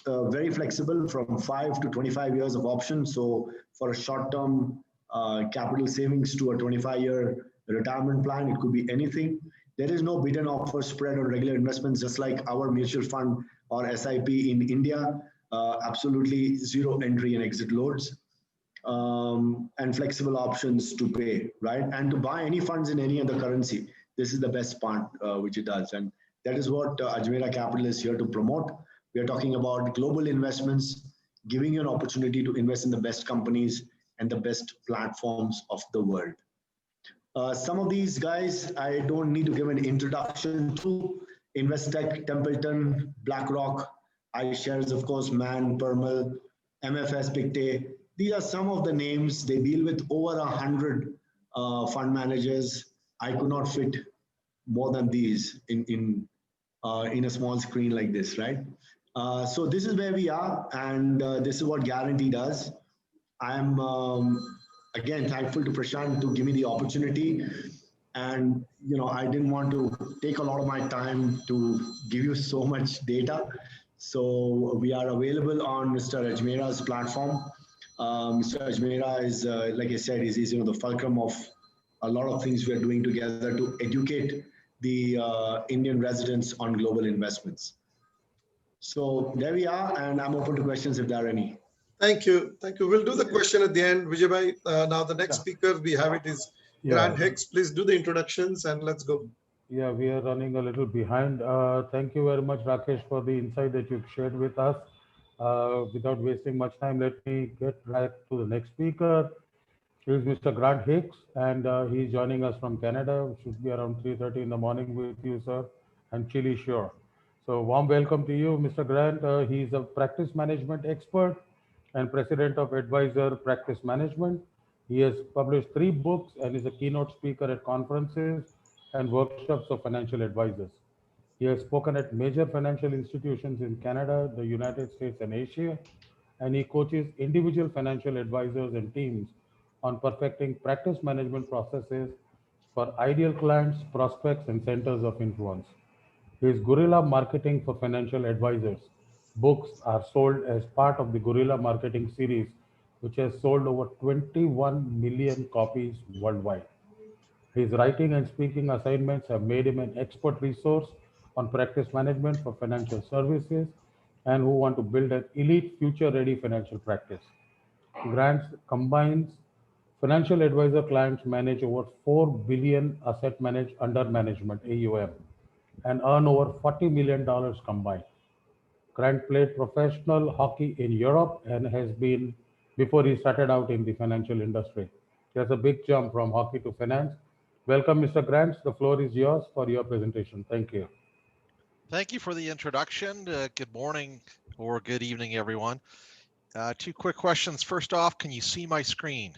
very flexible from 5 to 25 years of options. So for a short-term capital savings to a 25-year retirement plan, it could be anything. There is no bid and offer spread on regular investments, just like our mutual fund or SIP in India. Absolutely zero entry and exit loads. And flexible options to pay, right? And to buy any funds in any other currency. This is the best part which it does. And that is what Ajmera Capital is here to promote. We are talking about global investments, giving you an opportunity to invest in the best companies and the best platforms of the world. Some of these guys, I don't need to give an introduction to. Investec, Templeton, BlackRock, iShares, of course, Man, Permal, MFS, Pictet. These are some of the names. They deal with over 100 fund managers. I could not fit more than these in a small screen like this, right? So this is where we are, and this is what Guarantee does. I'm, again, thankful to Prashant to give me the opportunity. And, I didn't want to take a lot of my time to give you so much data. So we are available on Mr. Ajmera's platform. Mr. Ajmera is, like I said, is the fulcrum of a lot of things we are doing together to educate the Indian residents on global investments. So there we are, and I'm open to questions if there are any.
Thank you. Thank you. We'll do the question at the end. Vijay, now the next speaker we have it is Grant Hicks. Please do the introductions and let's go.
Yeah, we are running a little behind. Thank you very much, Rakesh, for the insight that you've shared with us. Without wasting much time, let me get right to the next speaker. He is Mr. Grant Hicks, and he's joining us from Canada. It should be around 3:30 in the morning with you, sir, and chilly sure. So warm welcome to you, Mr. Grant. He's a practice management expert and president of Advisor Practice Management. He has published 3 books and is a keynote speaker at conferences and workshops of financial advisors. He has spoken at major financial institutions in Canada, the United States, and Asia, and he coaches individual financial advisors and teams on perfecting practice management processes for ideal clients, prospects, and centers of influence. His Guerrilla Marketing for Financial Advisors books are sold as part of the Guerrilla Marketing series, which has sold over 21 million copies worldwide. His writing and speaking assignments have made him an expert resource on practice management for financial services and who want to build an elite future-ready financial practice. Grants combines financial advisor clients manage over 4 billion asset under management AUM and earn over $40 million combined. Grant played professional hockey in Europe and has been, before he started out in the financial industry. He has a big jump from hockey to finance. Welcome, Mr. Grant. The floor is yours for your presentation. Thank you.
Thank you for the introduction. Good morning or good evening, everyone. 2 quick questions. First off, can you see my screen?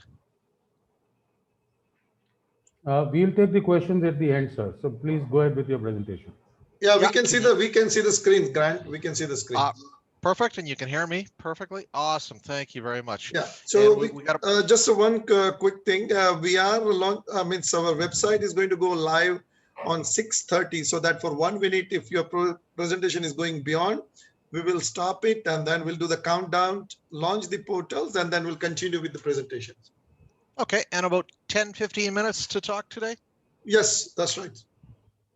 We'll take the questions at the end, sir. So please go ahead with your presentation.
Yeah,
Yeah,
we can see the screen, Grant. We can see the screen.
Perfect, and you can hear me perfectly. Awesome, thank you very much.
Yeah.
And
So
we got
just one quick thing. We are I mean, so our website is going to go live on 6:30. So that for 1 minute, if your presentation is going beyond, we will stop it and then we'll do the countdown, launch the portals, and then we'll continue with the presentations.
okay. And about 10-15 minutes to talk today.
Yes, that's right.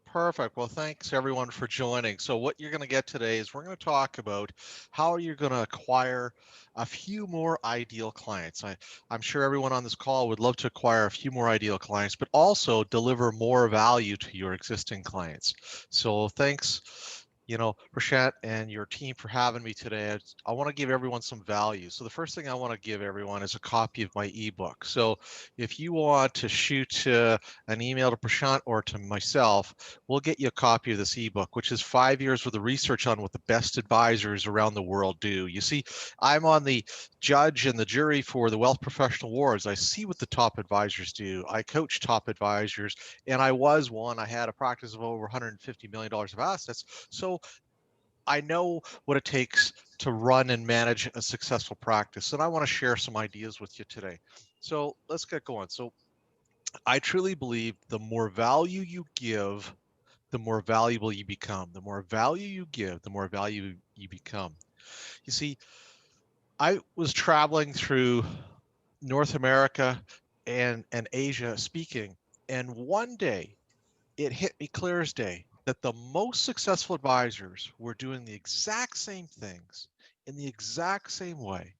Perfect. Well, thanks everyone for joining. So what you're going to get today is we're going to talk about how you're going to acquire a few more ideal clients. I'm sure everyone on this call would love to acquire a few more ideal clients, but also deliver more value to your existing clients. So thanks, Prashant and your team for having me today. I want to give everyone some value. So the first thing I want to give everyone is a copy of my ebook. So if you want to shoot an email to Prashant or to myself, we'll get you a copy of this ebook, which is 5 years worth of research on what the best advisors around the world do. You see, I'm on the judge and the jury for the Wealth Professional Awards. I see what the top advisors do. I coach top advisors, and I was one. I had a practice of over $150 million of assets. So I know what it takes to run and manage a successful practice, and I want to share some ideas with you today. So let's get going. So I truly believe the more value you give, the more valuable you become. The more value you give, the more value you become. You see, I was traveling through North America and Asia speaking, and one day it hit me clear as day that the most successful advisors were doing the exact same things in the exact same way.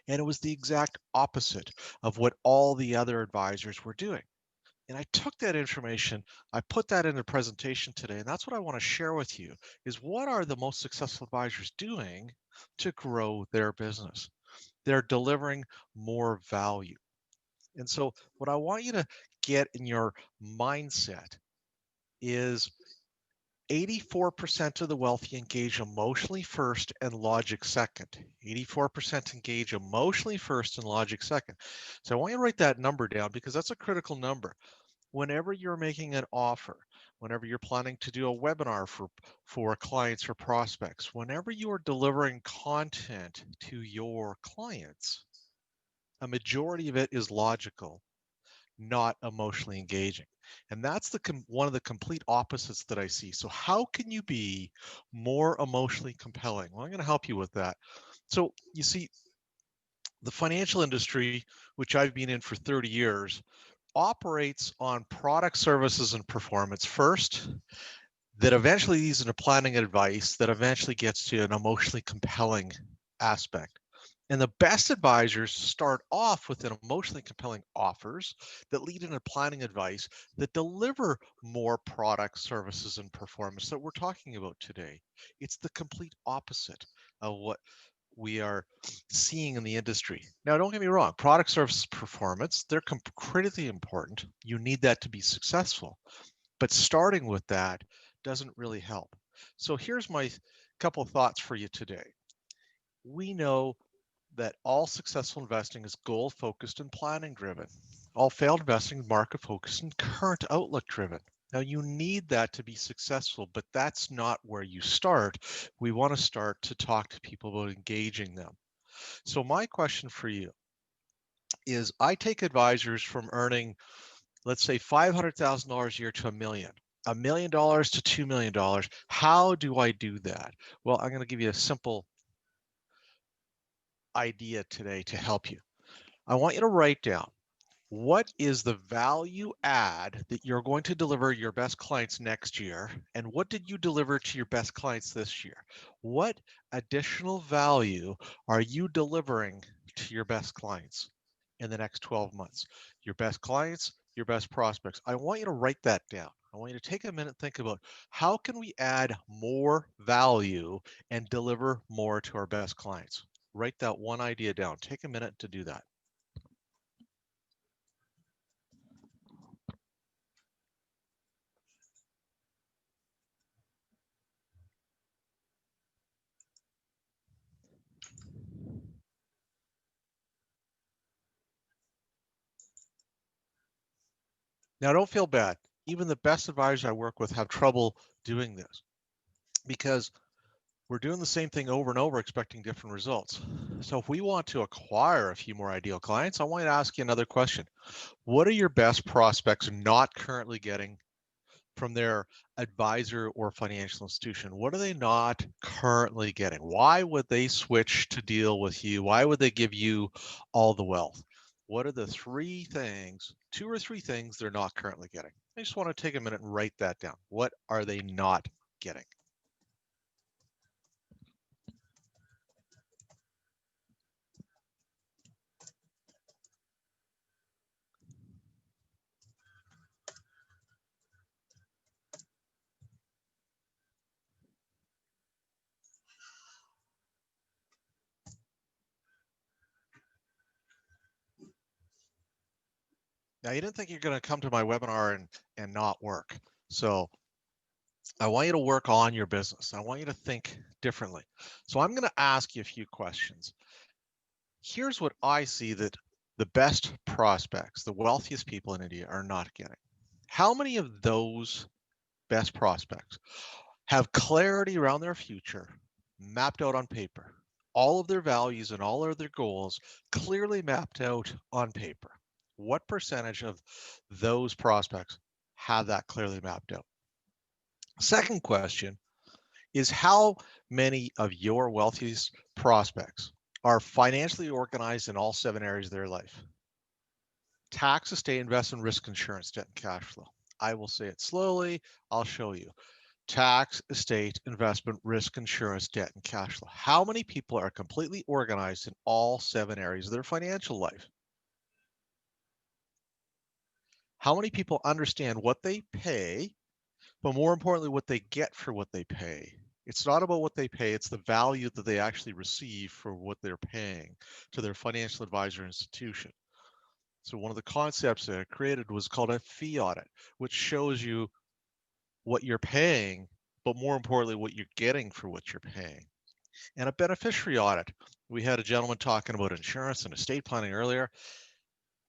And it was the exact opposite of what all the other advisors were doing. And I took that information, I put that in a presentation today, and that's what I want to share with you is what are the most successful advisors doing to grow their business? They're delivering more value. And so what I want you to get in your mindset is 84% of the wealthy engage emotionally first and logic second. 84% engage emotionally first and logic second. So I want you to write that number down because that's a critical number. Whenever you're making an offer, whenever you're planning to do a webinar for clients or prospects, whenever you are delivering content to your clients, a majority of it is logical, not emotionally engaging. And that's one of the complete opposites that I see. So how can you be more emotionally compelling? Well, I'm going to help you with that. So you see, the financial industry, which I've been in for 30 years, operates on product, services, and performance first, that eventually leads into planning and advice, that eventually gets to an emotionally compelling aspect. And the best advisors start off with an emotionally compelling offers that lead into planning advice that deliver more products, services, and performance that we're talking about today. It's the complete opposite of what we are seeing in the industry. Now, don't get me wrong, product, services, performance, they're critically important. You need that to be successful. But starting with that doesn't really help. So here's my couple of thoughts for you today. We know that all successful investing is goal focused and planning driven. All failed investing is market focused and current outlook driven. Now you need that to be successful, but that's not where you start. We want to start to talk to people about engaging them. So my question for you is, I take advisors from earning, let's say $500,000 a year to $1 million. $1 million to $2 million. How do I do that? Well, I'm going to give you a simple idea today to help you. I want you to write down, what is the value add that you're going to deliver your best clients next year? And what did you deliver to your best clients this year? What additional value are you delivering to your best clients in the next 12 months? Your best clients, your best prospects. I want you to write that down. I want you to take a minute and think about, how can we add more value and deliver more to our best clients? Write that one idea down. Take a minute to do that. Now, don't feel bad. Even the best advisors I work with have trouble doing this. because we're doing the same thing over and over, expecting different results. So if we want to acquire a few more ideal clients, I want to ask you another question. What are your best prospects not currently getting from their advisor or financial institution? What are they not currently getting? Why would they switch to deal with you? Why would they give you all the wealth? What are the 3 things, 2 or 3 things they're not currently getting? I just want to take a minute and write that down. What are they not getting? Now, you didn't think you're going to come to my webinar and not work. So I want you to work on your business. I want you to think differently. So I'm going to ask you a few questions. Here's what I see that the best prospects, the wealthiest people in India are not getting. How many of those best prospects have clarity around their future mapped out on paper? All of their values and all of their goals clearly mapped out on paper. What percentage of those prospects have that clearly mapped out? Second question is, how many of your wealthiest prospects are financially organized in all 7 areas of their life? Tax, estate, investment, risk, insurance, debt, and cash flow. I will say it slowly. I'll show you. Tax, estate, investment, risk, insurance, debt, and cash flow. How many people are completely organized in all 7 areas of their financial life? How many people understand what they pay, but more importantly, what they get for what they pay? It's not about what they pay, it's the value that they actually receive for what they're paying to their financial advisor institution. So one of the concepts that I created was called a fee audit, which shows you what you're paying, but more importantly, what you're getting for what you're paying. And a beneficiary audit. We had a gentleman talking about insurance and estate planning earlier,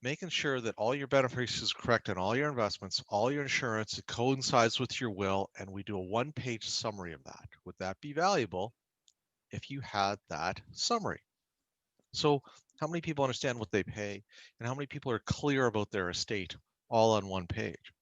making sure that all your beneficiaries is correct and all your investments, all your insurance, it coincides with your will, and we do a 1-page summary of that. Would that be valuable if you had that summary? So how many people understand what they pay, and how many people are clear about their estate all on 1 page?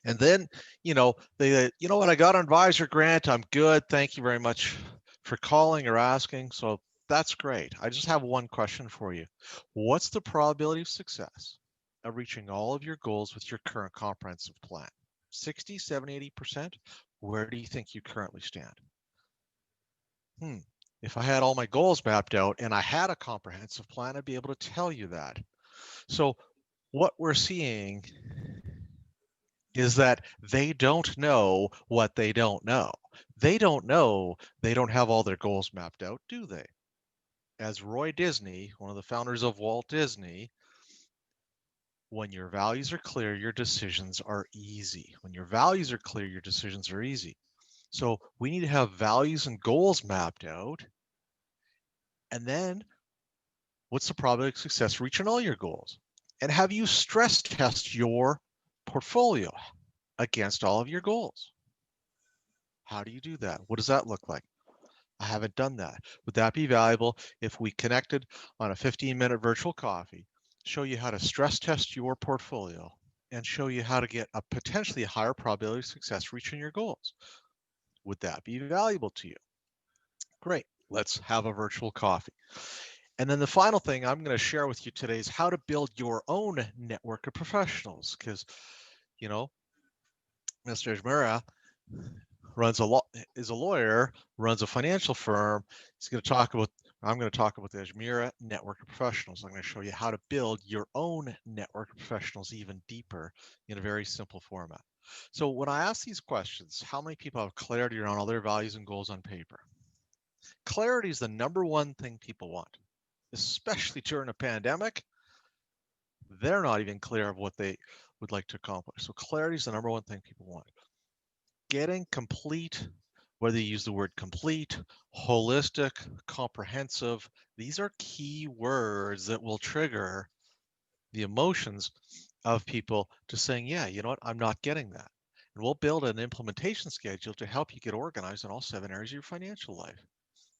And then, you know what, I got an advisor grant, I'm good, thank you very much for calling or asking. So that's great. I just have one question for you. What's the probability of success of reaching all of your goals with your current comprehensive plan? 60, 70, 80%? Where do you think you currently stand? If I had all my goals mapped out and I had a comprehensive plan, I'd be able to tell you that. So what we're seeing is that they don't know what they don't know. They don't know they don't have all their goals mapped out, do they? As Roy Disney, one of the founders of Walt Disney, when your values are clear, your decisions are easy. When your values are clear, your decisions are easy. So we need to have values and goals mapped out. And then what's the probability of success reaching all your goals? And have you stress test your portfolio against all of your goals? How do you do that? What does that look like? I haven't done that. Would that be valuable if we connected on a 15-minute virtual coffee, show you how to stress test your portfolio, and show you how to get a potentially higher probability of success reaching your goals? Would that be valuable to you? Great. Let's have a virtual coffee. And then the final thing I'm going to share with you today is how to build your own network of professionals. Because, you know, Mr. Ajmera is a lawyer, runs a financial firm. I'm going to talk about the Ajmera network of professionals. I'm going to show you how to build your own network of professionals even deeper in a very simple format. So when I ask these questions, how many people have clarity around all their values and goals on paper? Clarity is the #1 thing people want, especially during a pandemic. They're not even clear of what they would like to accomplish. So clarity is the #1 thing people want. Getting complete, whether you use the word complete, holistic, comprehensive, these are key words that will trigger the emotions of people to saying, yeah, you know what, I'm not getting that. And we'll build an implementation schedule to help you get organized in all 7 areas of your financial life.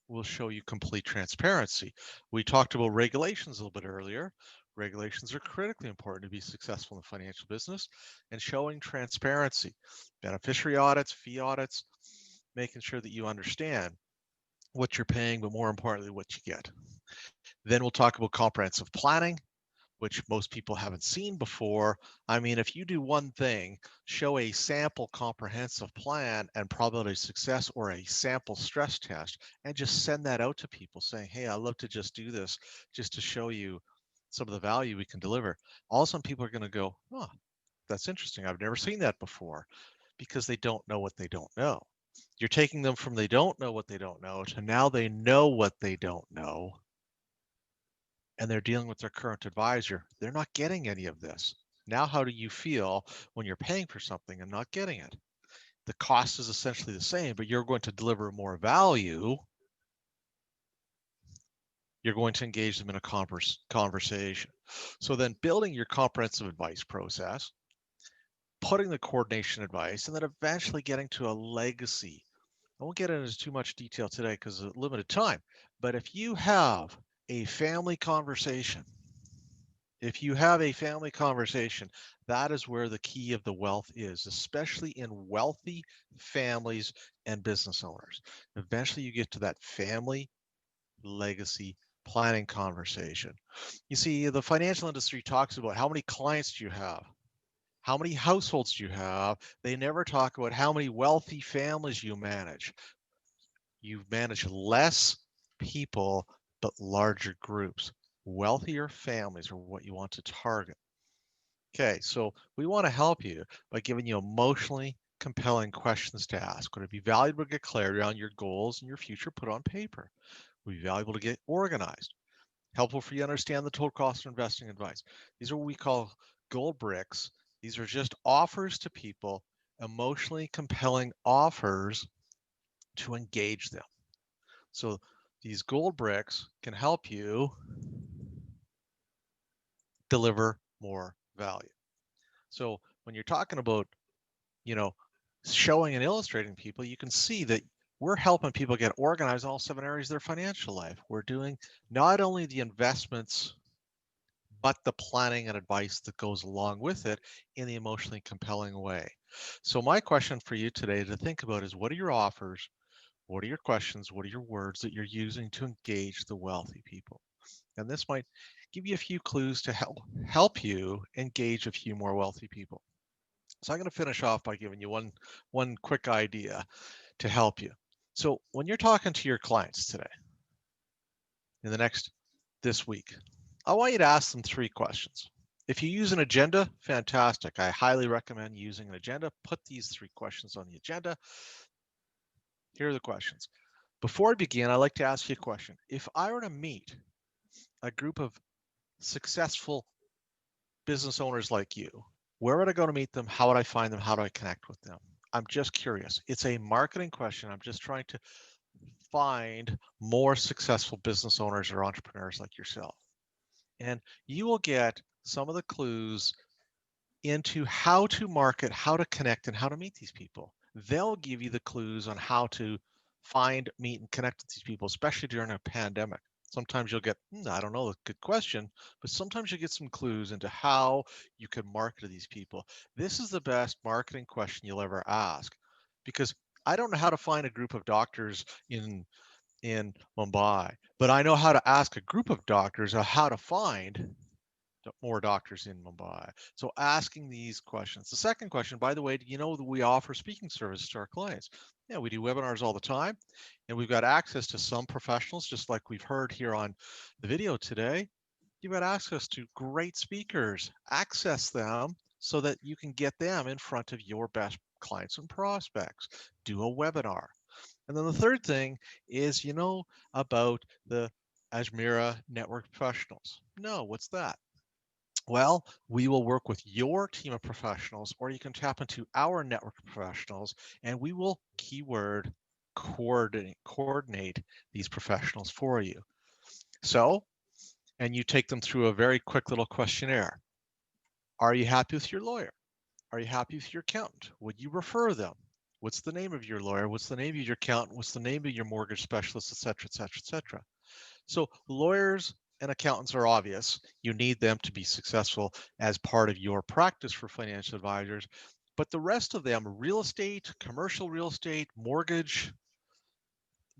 We'll show you complete transparency. We talked about regulations a little bit earlier. Regulations are critically important to be successful in the financial business, and showing transparency, beneficiary audits, fee audits, making sure that you understand what you're paying, but more importantly, what you get. Then we'll talk about comprehensive planning, which most people haven't seen before. I mean, if you do one thing, show a sample comprehensive plan and probability of success, or a sample stress test, and just send that out to people saying, hey, I'd love to just do this just to show you some of the value we can deliver. All of a sudden people are going to go, oh, that's interesting. I've never seen that before, because they don't know what they don't know. You're taking them from they don't know what they don't know to now they know what they don't know, and they're dealing with their current advisor. They're not getting any of this. Now, how do you feel when you're paying for something and not getting it? The cost is essentially the same, but you're going to deliver more value. You're going to engage them in a conversation. So then building your comprehensive advice process, putting the coordination advice, and then eventually getting to a legacy. I won't get into too much detail today because of limited time, but if you have a family conversation, that is where the key of the wealth is, especially in wealthy families and business owners. Eventually you get to that family legacy planning conversation. You see, the financial industry talks about how many clients do you have? How many households do you have? They never talk about how many wealthy families you manage. You manage less people, but larger groups. Wealthier families are what you want to target. Okay, so we want to help you by giving you emotionally compelling questions to ask. Would it be valuable to get clarity on your goals and your future put on paper? Would it be valuable to get organized? Helpful for you to understand the total cost of investing advice. These are what we call gold bricks. These are just offers to people, emotionally compelling offers to engage them. So these gold bricks can help you deliver more value. So when you're talking about, showing and illustrating people, you can see that we're helping people get organized in all 7 areas of their financial life. We're doing not only the investments, but the planning and advice that goes along with it in the emotionally compelling way. So my question for you today to think about is, what are your offers? What are your questions? What are your words that you're using to engage the wealthy people? And this might give you a few clues to help you engage a few more wealthy people. So I'm going to finish off by giving you one quick idea to help you. So when you're talking to your clients today, this week, I want you to ask them 3 questions. If you use an agenda, fantastic. I highly recommend using an agenda. Put these 3 questions on the agenda. Here are the questions. Before I begin, I'd like to ask you a question. If I were to meet a group of successful business owners like you, where would I go to meet them? How would I find them? How do I connect with them? I'm just curious. It's a marketing question. I'm just trying to find more successful business owners or entrepreneurs like yourself. And you will get some of the clues into how to market, how to connect, and how to meet these people. They'll give you the clues on how to find, meet, and connect with these people, especially during a pandemic. Sometimes you'll get, I don't know, a good question, but sometimes you get some clues into how you can market to these people. This is the best marketing question you'll ever ask, because I don't know how to find a group of doctors in Mumbai, but I know how to ask a group of doctors how to find more doctors in Mumbai. So asking these questions. The second question, by the way, do you know that we offer speaking services to our clients? Yeah, we do webinars all the time, and we've got access to some professionals, just like we've heard here on the video today. You've got access to great speakers. Access them so that you can get them in front of your best clients and prospects. Do a webinar. And then the third thing is, about the Ajmera Network Professionals. No, what's that? Well, we will work with your team of professionals, or you can tap into our network of professionals, and we will keyword coordinate these professionals for you. So, and you take them through a very quick little questionnaire. Are you happy with your lawyer? Are you happy with your accountant? Would you refer them? What's the name of your lawyer? What's the name of your accountant? What's the name of your mortgage specialist, et cetera, et cetera, et cetera. So lawyers and accountants are obvious. You need them to be successful as part of your practice for financial advisors. But the rest of them, real estate, commercial real estate, mortgage,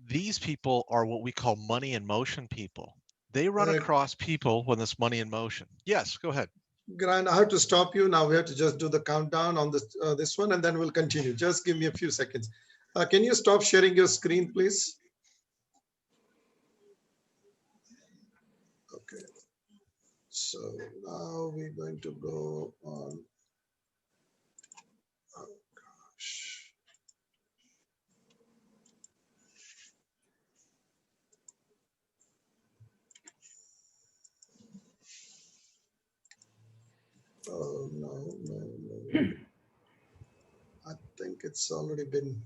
these people are what we call money in motion people. They run across people when there's money in motion. Yes, go ahead.
Grant, I have to stop you now. We have to just do the countdown on this one, and then we'll continue. Just give me a few seconds. Can you stop sharing your screen, please? Okay. So now we're going to go on. Oh gosh. Oh, no. I think it's already been.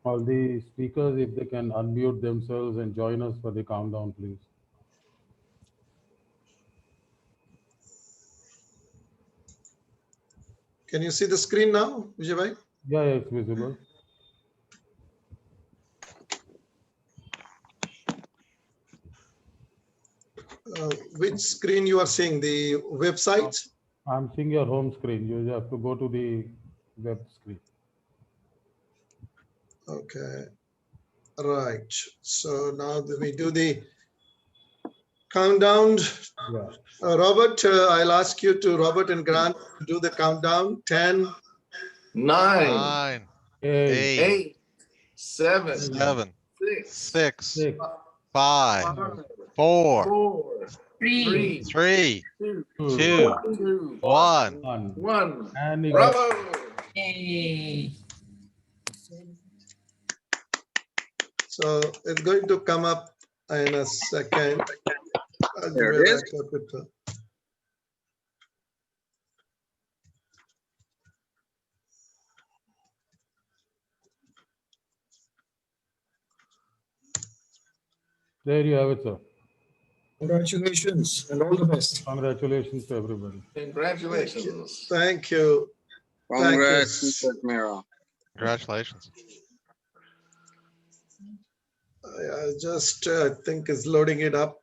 All the speakers, if they can unmute themselves and join us for the countdown, please.
Can you see the screen now, Vijay bhai?
Yeah, it's visible.
Which screen you are seeing? The website?
I'm seeing your home screen. You have to go to the web screen.
Okay. Right. So now we do the countdown.
Yeah.
Robert, I'll ask you to, Robert and Grant, do the countdown. 10,
9, 8,
8, 7,
7,
6,
6, 5, 4,
3,
3,
2,
2, 1.
1. And
bravo!
So it's going to come up in a second.
There it is.
Capital.
there you have it, sir.
Congratulations and all the best.
Congratulations to everybody.
Congratulations.
Thank you.
Congrats,
Thank you.
Mr. Ajmera.
Congratulations.
I just think it's loading it up.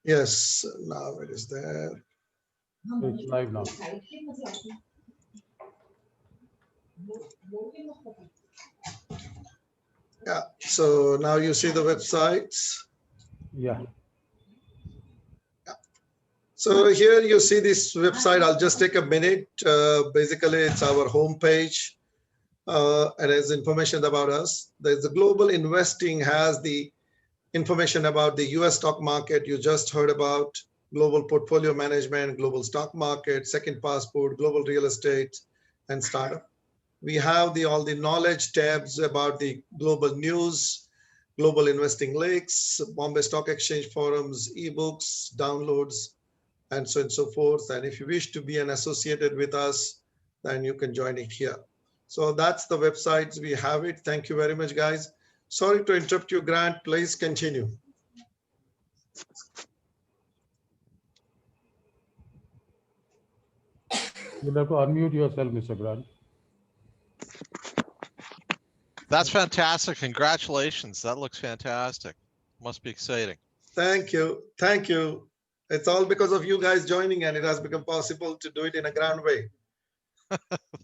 Yes, now it is there.
It's live now.
Yeah, so now you see the websites.
Yeah.
So here you see this website. I'll just take a minute. Basically, it's our homepage. And has information about us. There's the global investing has the information about the US stock market you just heard about, global portfolio management, global stock market, second passport, global real estate, and startup. We have all the knowledge tabs about the global news, global investing links, Bombay Stock Exchange forums, ebooks, downloads, and so on and so forth. And if you wish to be associated with us, then you can join it here. So that's the websites. We have it. Thank you very much, guys. Sorry to interrupt you, Grant. Please continue.
You'll have to unmute yourself, Mr. Grant.
That's fantastic. Congratulations. That looks fantastic. Must be exciting.
Thank you. Thank you. It's all because of you guys joining, and it has become possible to do it in a grand way.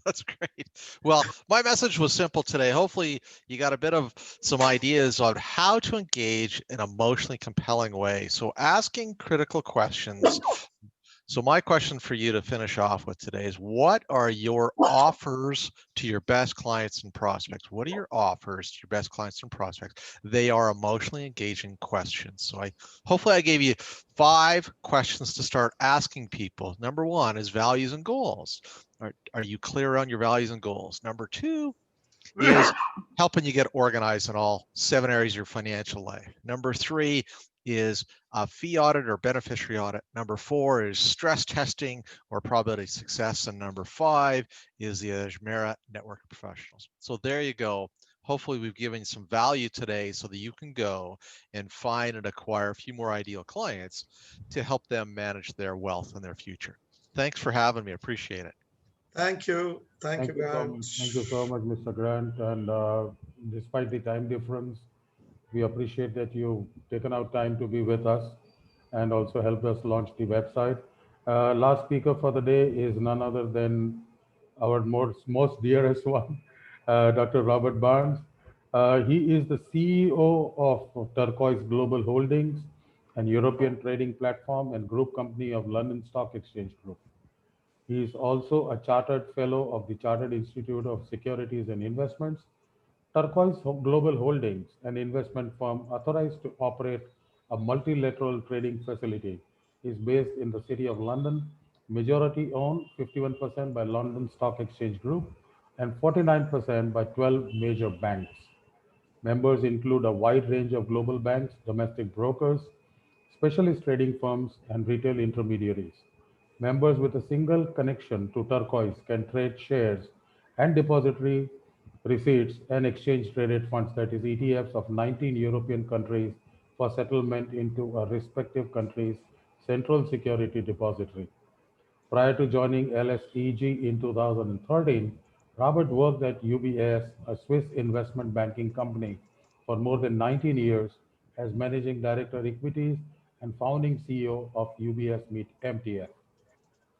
That's great. Well, my message was simple today. Hopefully you got a bit of some ideas on how to engage in an emotionally compelling way. So asking critical questions. So my question for you to finish off with today is, what are your offers to your best clients and prospects? What are your offers to your best clients and prospects? They are emotionally engaging questions. So hopefully I gave you 5 questions to start asking people. Number 1 is values and goals. Are you clear on your values and goals? Number 2 is helping you get organized in all 7 areas of your financial life. Number 3 is a fee audit or beneficiary audit. Number 4 is stress testing or probability of success. And number 5 is the Ajmera network of professionals. So there you go. Hopefully we've given some value today so that you can go and find and acquire a few more ideal clients to help them manage their wealth and their future. Thanks for having me. Appreciate it.
Thank you. Thank you,
Thank you so
Grant.
much. Thank you so much, Mr. Grant. And despite the time difference, we appreciate that you've taken out time to be with us and also help us launch the website. Last speaker for the day is none other than our most dearest one, Dr. Robert Barnes. He is the CEO of Turquoise Global Holdings, an European trading platform and group company of London Stock Exchange Group. He is also a chartered fellow of the Chartered Institute of Securities and Investments. Turquoise Global Holdings, an investment firm authorized to operate a multilateral trading facility, is based in the City of London, majority owned 51% by London Stock Exchange Group and 49% by 12 major banks. Members include a wide range of global banks, domestic brokers, specialist trading firms, and retail intermediaries. Members with a single connection to Turquoise can trade shares and depository receipts and exchange traded funds, that is ETFs, of 19 European countries for settlement into a respective country's central security depository. Prior to joining LSEG in 2013, Robert worked at UBS, a Swiss investment banking company, for more than 19 years as managing director equities and founding CEO of UBS MTF.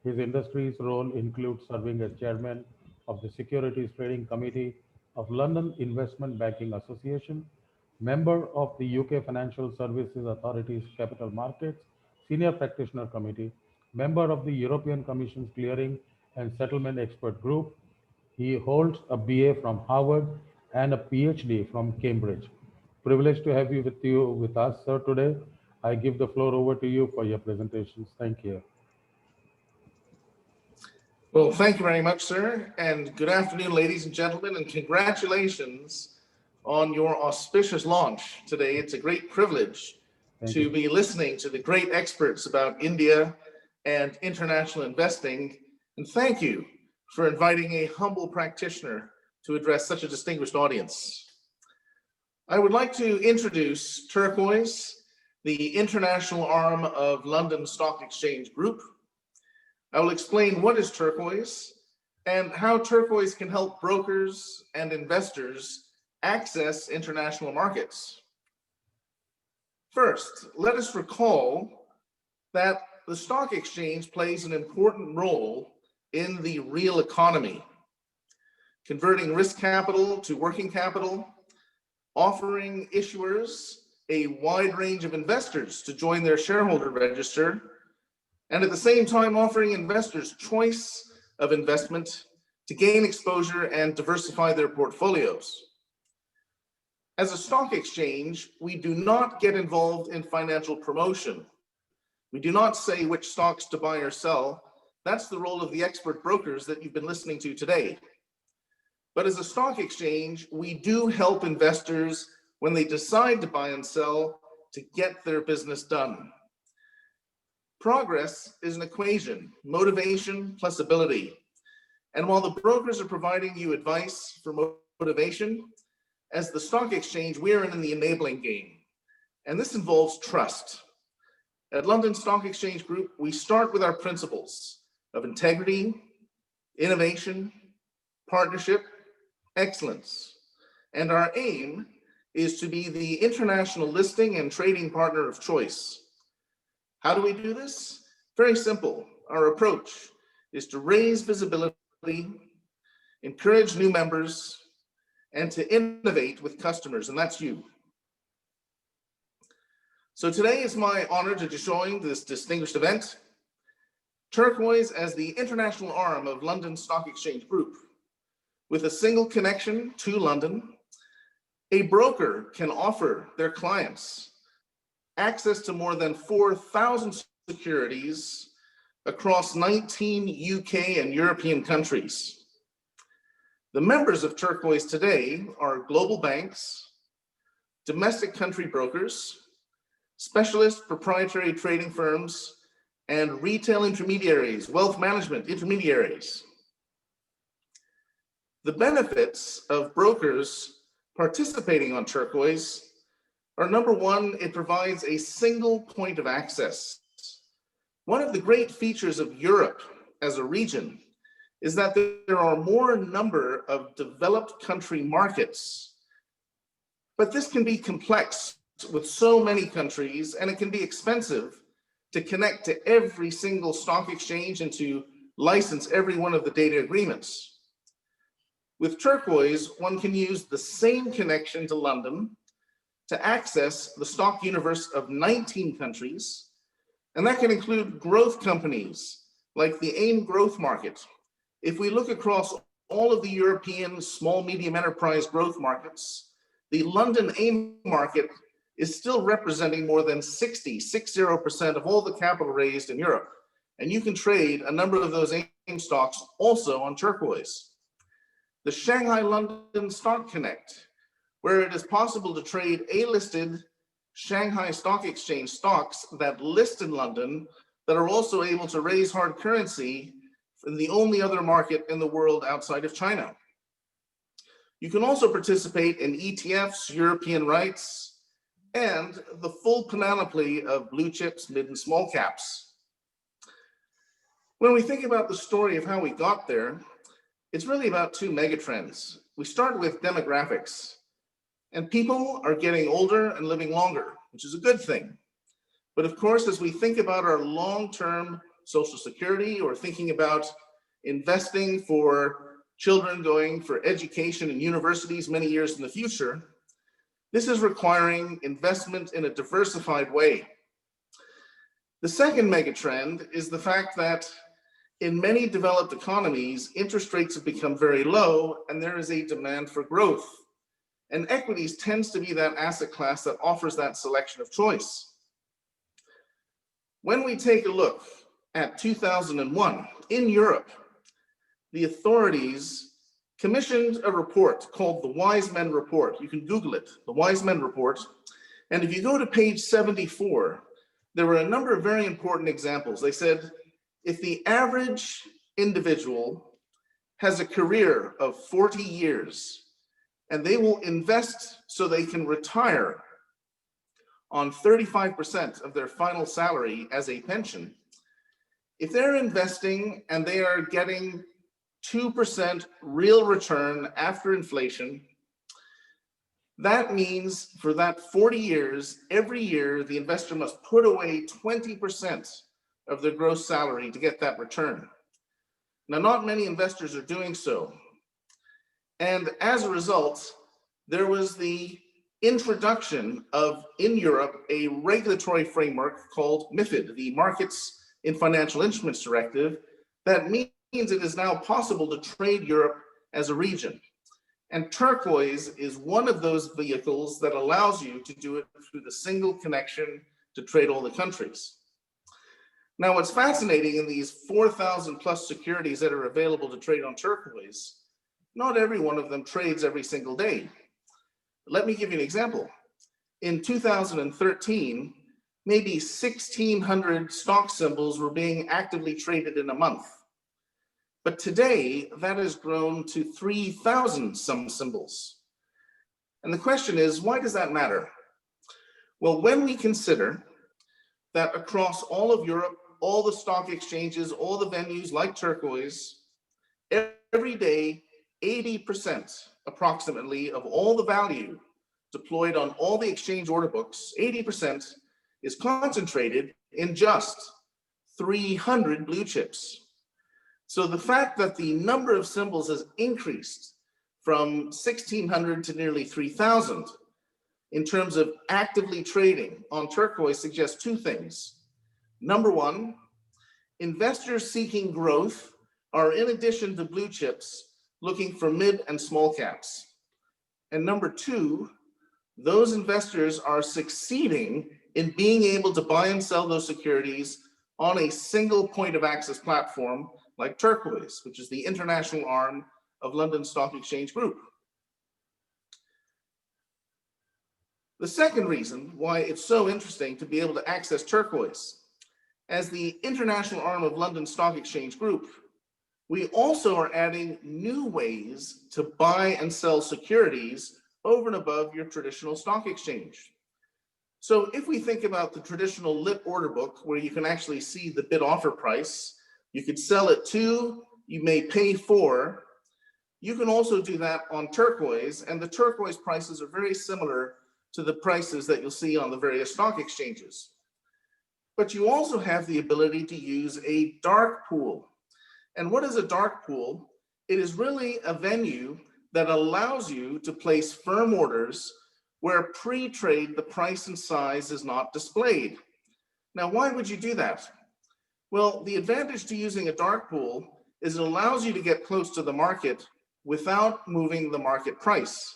His industry's role includes serving as chairman of the Securities Trading Committee of London Investment Banking Association, member of the UK Financial Services Authority's Capital Markets Senior Practitioner Committee, member of the European Commission's Clearing and Settlement Expert Group. He holds a BA from Harvard and a PhD from Cambridge. Privileged to have you with us, sir, today. I give the floor over to you for your presentations. Thank you.
Well, thank you very much, sir. And good afternoon, ladies and gentlemen, and congratulations on your auspicious launch today. It's a great privilege to be listening to the great experts about India and international investing. And thank you for inviting a humble practitioner to address such a distinguished audience. I would like to introduce Turquoise, the international arm of London Stock Exchange Group. I will explain what is Turquoise and how Turquoise can help brokers and investors access international markets. First, let us recall that the stock exchange plays an important role in the real economy, converting risk capital to working capital, offering issuers a wide range of investors to join their shareholder register, and at the same time offering investors choice of investment to gain exposure and diversify their portfolios. As a stock exchange, we do not get involved in financial promotion. We do not say which stocks to buy or sell. That's the role of the expert brokers that you've been listening to today. But as a stock exchange, we do help investors when they decide to buy and sell to get their business done. Progress is an equation, motivation plus ability. And while the brokers are providing you advice for motivation, as the stock exchange, we are in the enabling game. And this involves trust. At London Stock Exchange Group, we start with our principles of integrity, innovation, partnership, excellence. And our aim is to be the international listing and trading partner of choice. How do we do this? Very simple. Our approach is to raise visibility, encourage new members, and to innovate with customers, and that's you. So today is my honor to join this distinguished event. Turquoise, as the international arm of London Stock Exchange Group, with a single connection to London, a broker can offer their clients access to more than 4,000 securities across 19 UK and European countries. The members of Turquoise today are global banks, domestic country brokers, specialist proprietary trading firms, and retail intermediaries, wealth management intermediaries. The benefits of brokers participating on Turquoise are, number one, it provides a single point of access. One of the great features of Europe as a region is that there are more number of developed country markets, but this can be complex with so many countries, and it can be expensive to connect to every single stock exchange and to license every one of the data agreements. With Turquoise, one can use the same connection to London to access the stock universe of 19 countries, and that can include growth companies like the AIM growth market. If we look across all of the European small medium enterprise growth markets, the London AIM market is still representing more than 60% of all the capital raised in Europe. And you can trade a number of those AIM stocks also on Turquoise. The Shanghai London Stock Connect, where it is possible to trade A-listed Shanghai Stock Exchange stocks that list in London that are also able to raise hard currency in the only other market in the world outside of China. You can also participate in ETFs, European rights, and the full panoply of blue chips, mid and small caps. When we think about the story of how we got there, it's really about two megatrends. We start with demographics, and people are getting older and living longer, which is a good thing. But of course, as we think about our long-term Social Security or thinking about investing for children going for education in universities many years in the future, this is requiring investment in a diversified way. The second megatrend is the fact that in many developed economies, interest rates have become very low and there is a demand for growth. And equities tends to be that asset class that offers that selection of choice. When we take a look at 2001 in Europe, the authorities commissioned a report called the Wise Men Report. You can Google it, the Wise Men Report. And if you go to page 74, there were a number of very important examples. They said, if the average individual has a career of 40 years and they will invest so they can retire on 35% of their final salary as a pension, if they're investing and they are getting 2% real return after inflation, that means for that 40 years, every year, the investor must put away 20% of their gross salary to get that return. Now, not many investors are doing so. And as a result, there was the introduction of, in Europe, a regulatory framework called MiFID, the Markets in Financial Instruments Directive, that means it is now possible to trade Europe as a region. And Turquoise is one of those vehicles that allows you to do it through the single connection to trade all the countries. Now, what's fascinating in these 4,000 plus securities that are available to trade on Turquoise, not every one of them trades every single day. Let me give you an example. In 2013, maybe 1,600 stock symbols were being actively traded in a month. But today, that has grown to 3,000 some symbols. And the question is, why does that matter? Well, when we consider that across all of Europe, all the stock exchanges, all the venues like Turquoise, every day, 80% approximately of all the value deployed on all the exchange order books, 80% is concentrated in just 300 blue chips. So the fact that the number of symbols has increased from 1,600 to nearly 3,000 in terms of actively trading on Turquoise suggests two things. Number one, investors seeking growth are, in addition to blue chips, looking for mid and small caps. And number two, those investors are succeeding in being able to buy and sell those securities on a single point of access platform like Turquoise, which is the international arm of London Stock Exchange Group. The second reason why it's so interesting to be able to access turquoise, as the international arm of London Stock Exchange Group, we also are adding new ways to buy and sell securities over and above your traditional stock exchange. So if we think about the traditional lit order book, where you can actually see the bid offer price, you could sell it to, you may pay for, you can also do that on turquoise, and the turquoise prices are very similar to the prices that you'll see on the various stock exchanges. But you also have the ability to use a dark pool. And what is a dark pool? It is really a venue that allows you to place firm orders where pre-trade the price and size is not displayed. Now, why would you do that? Well, the advantage to using a dark pool is it allows you to get close to the market without moving the market price.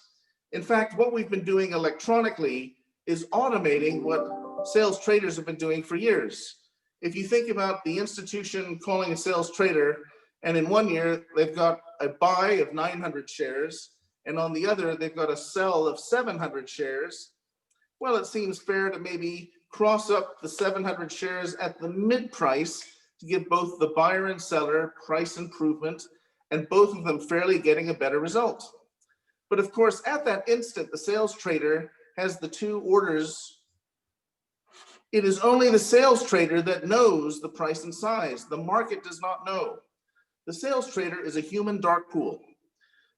In fact, what we've been doing electronically is automating what sales traders have been doing for years. If you think about the institution calling a sales trader, and in one year they've got a buy of 900 shares, and on the other they've got a sell of 700 shares, well, it seems fair to maybe cross up the 700 shares at the mid price to give both the buyer and seller price improvement, and both of them fairly getting a better result. But of course, at that instant, the sales trader has the two orders. It is only the sales trader that knows the price and size. The market does not know. The sales trader is a human dark pool.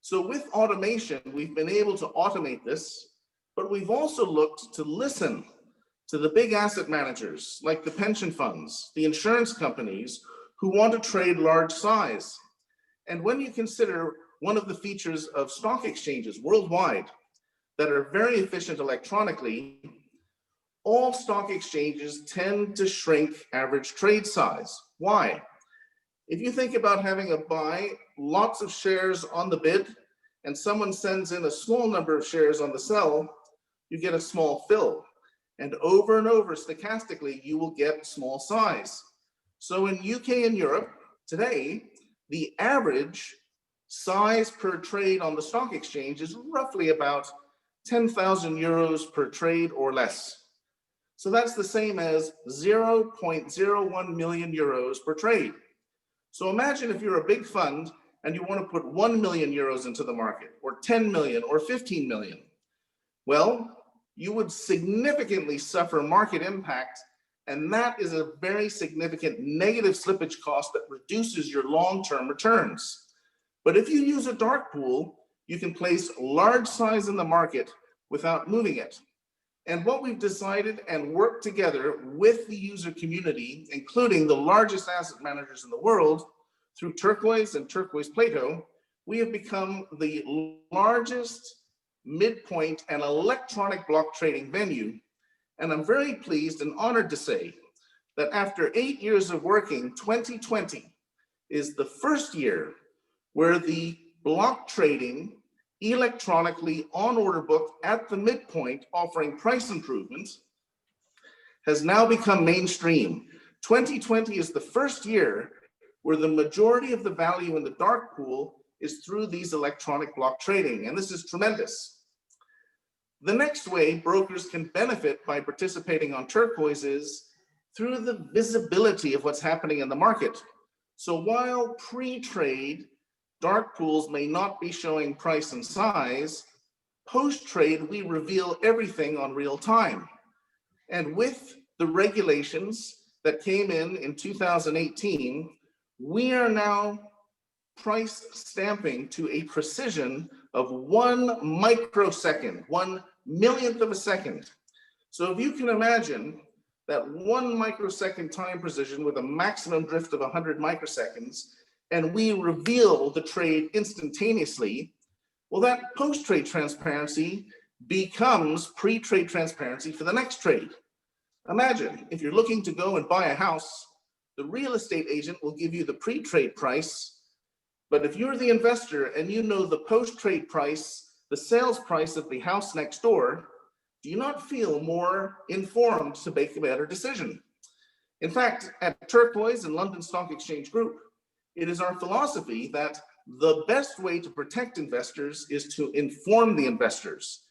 So with automation, we've been able to automate this, but we've also looked to listen to the big asset managers, like the pension funds, the insurance companies, who want to trade large size. And when you consider one of the features of stock exchanges worldwide that are very efficient electronically, all stock exchanges tend to shrink average trade size. Why? If you think about having a buy, lots of shares on the bid, and someone sends in a small number of shares on the sell, you get a small fill. And over stochastically, you will get small size. So in UK and Europe today, the average size per trade on the stock exchange is roughly about 10,000 euros per trade or less. So that's the same as 0.01 million euros per trade. So imagine if you're a big fund and you want to put 1 million euros into the market, or 10 million, or 15 million. Well, you would significantly suffer market impact, and that is a very significant negative slippage cost that reduces your long-term returns. But if you use a dark pool, you can place large size in the market without moving it. And what we've decided and worked together with the user community, including the largest asset managers in the world, through Turquoise and Turquoise Plato, we have become the largest midpoint and electronic block trading venue. And I'm very pleased and honored to say that after 8 years of working, 2020 is the first year where the block trading electronically on order book at the midpoint offering price improvements has now become mainstream. 2020 is the first year where the majority of the value in the dark pool is through these electronic block trading, and this is tremendous. The next way brokers can benefit by participating on Turquoise is through the visibility of what's happening in the market. So while pre-trade, dark pools may not be showing price and size, post-trade, we reveal everything on real time. And with the regulations that came in 2018, we are now price stamping to a precision of 1 microsecond, 1/1,000,000th of a second. So if you can imagine that 1 microsecond time precision with a maximum drift of 100 microseconds, and we reveal the trade instantaneously, well, that post-trade transparency becomes pre-trade transparency for the next trade. Imagine if you're looking to go and buy a house, the real estate agent will give you the pre-trade price, but if you're the investor and you know the post-trade price, the sales price of the house next door, do you not feel more informed to make a better decision? In fact, at Turquoise and London Stock Exchange Group, it is our philosophy that the best way to protect investors is to inform the investors.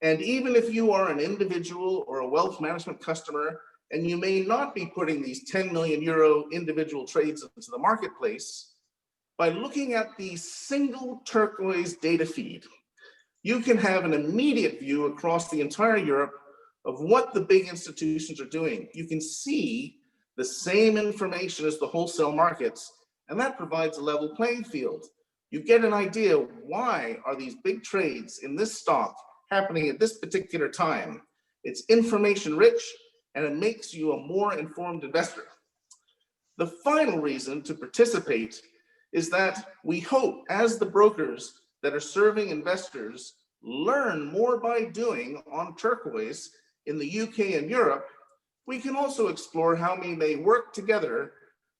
And even if you are an individual or a wealth management customer, and you may not be putting these 10 million euro individual trades into the marketplace, by looking at the single turquoise data feed, you can have an immediate view across the entire Europe of what the big institutions are doing. You can see the same information as the wholesale markets, and that provides a level playing field. You get an idea, why are these big trades in this stock happening at this particular time? It's information rich, and it makes you a more informed investor. The final reason to participate is that we hope, as the brokers that are serving investors learn more by doing on turquoise in the UK and Europe, we can also explore how we may work together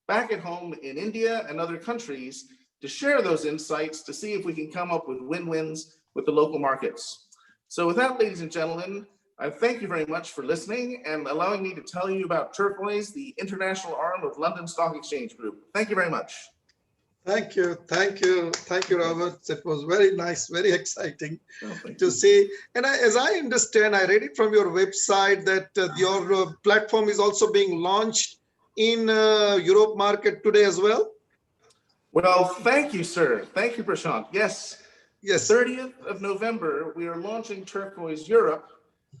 back at home in India and other countries to share those insights to see if we can come up with win-wins with the local markets. So with that, ladies and gentlemen, I thank you very much for listening and allowing me to tell you about Turquoise, the international arm of London Stock Exchange Group. Thank you very much.
Thank you, Robert. It was very nice, very exciting to see. And as I understand, I read it from your website that your platform is also being launched in Europe market today as well.
Well, thank you, sir. Thank you, Prashant. Yes.
Yes.
30th of November, we are launching Turquoise Europe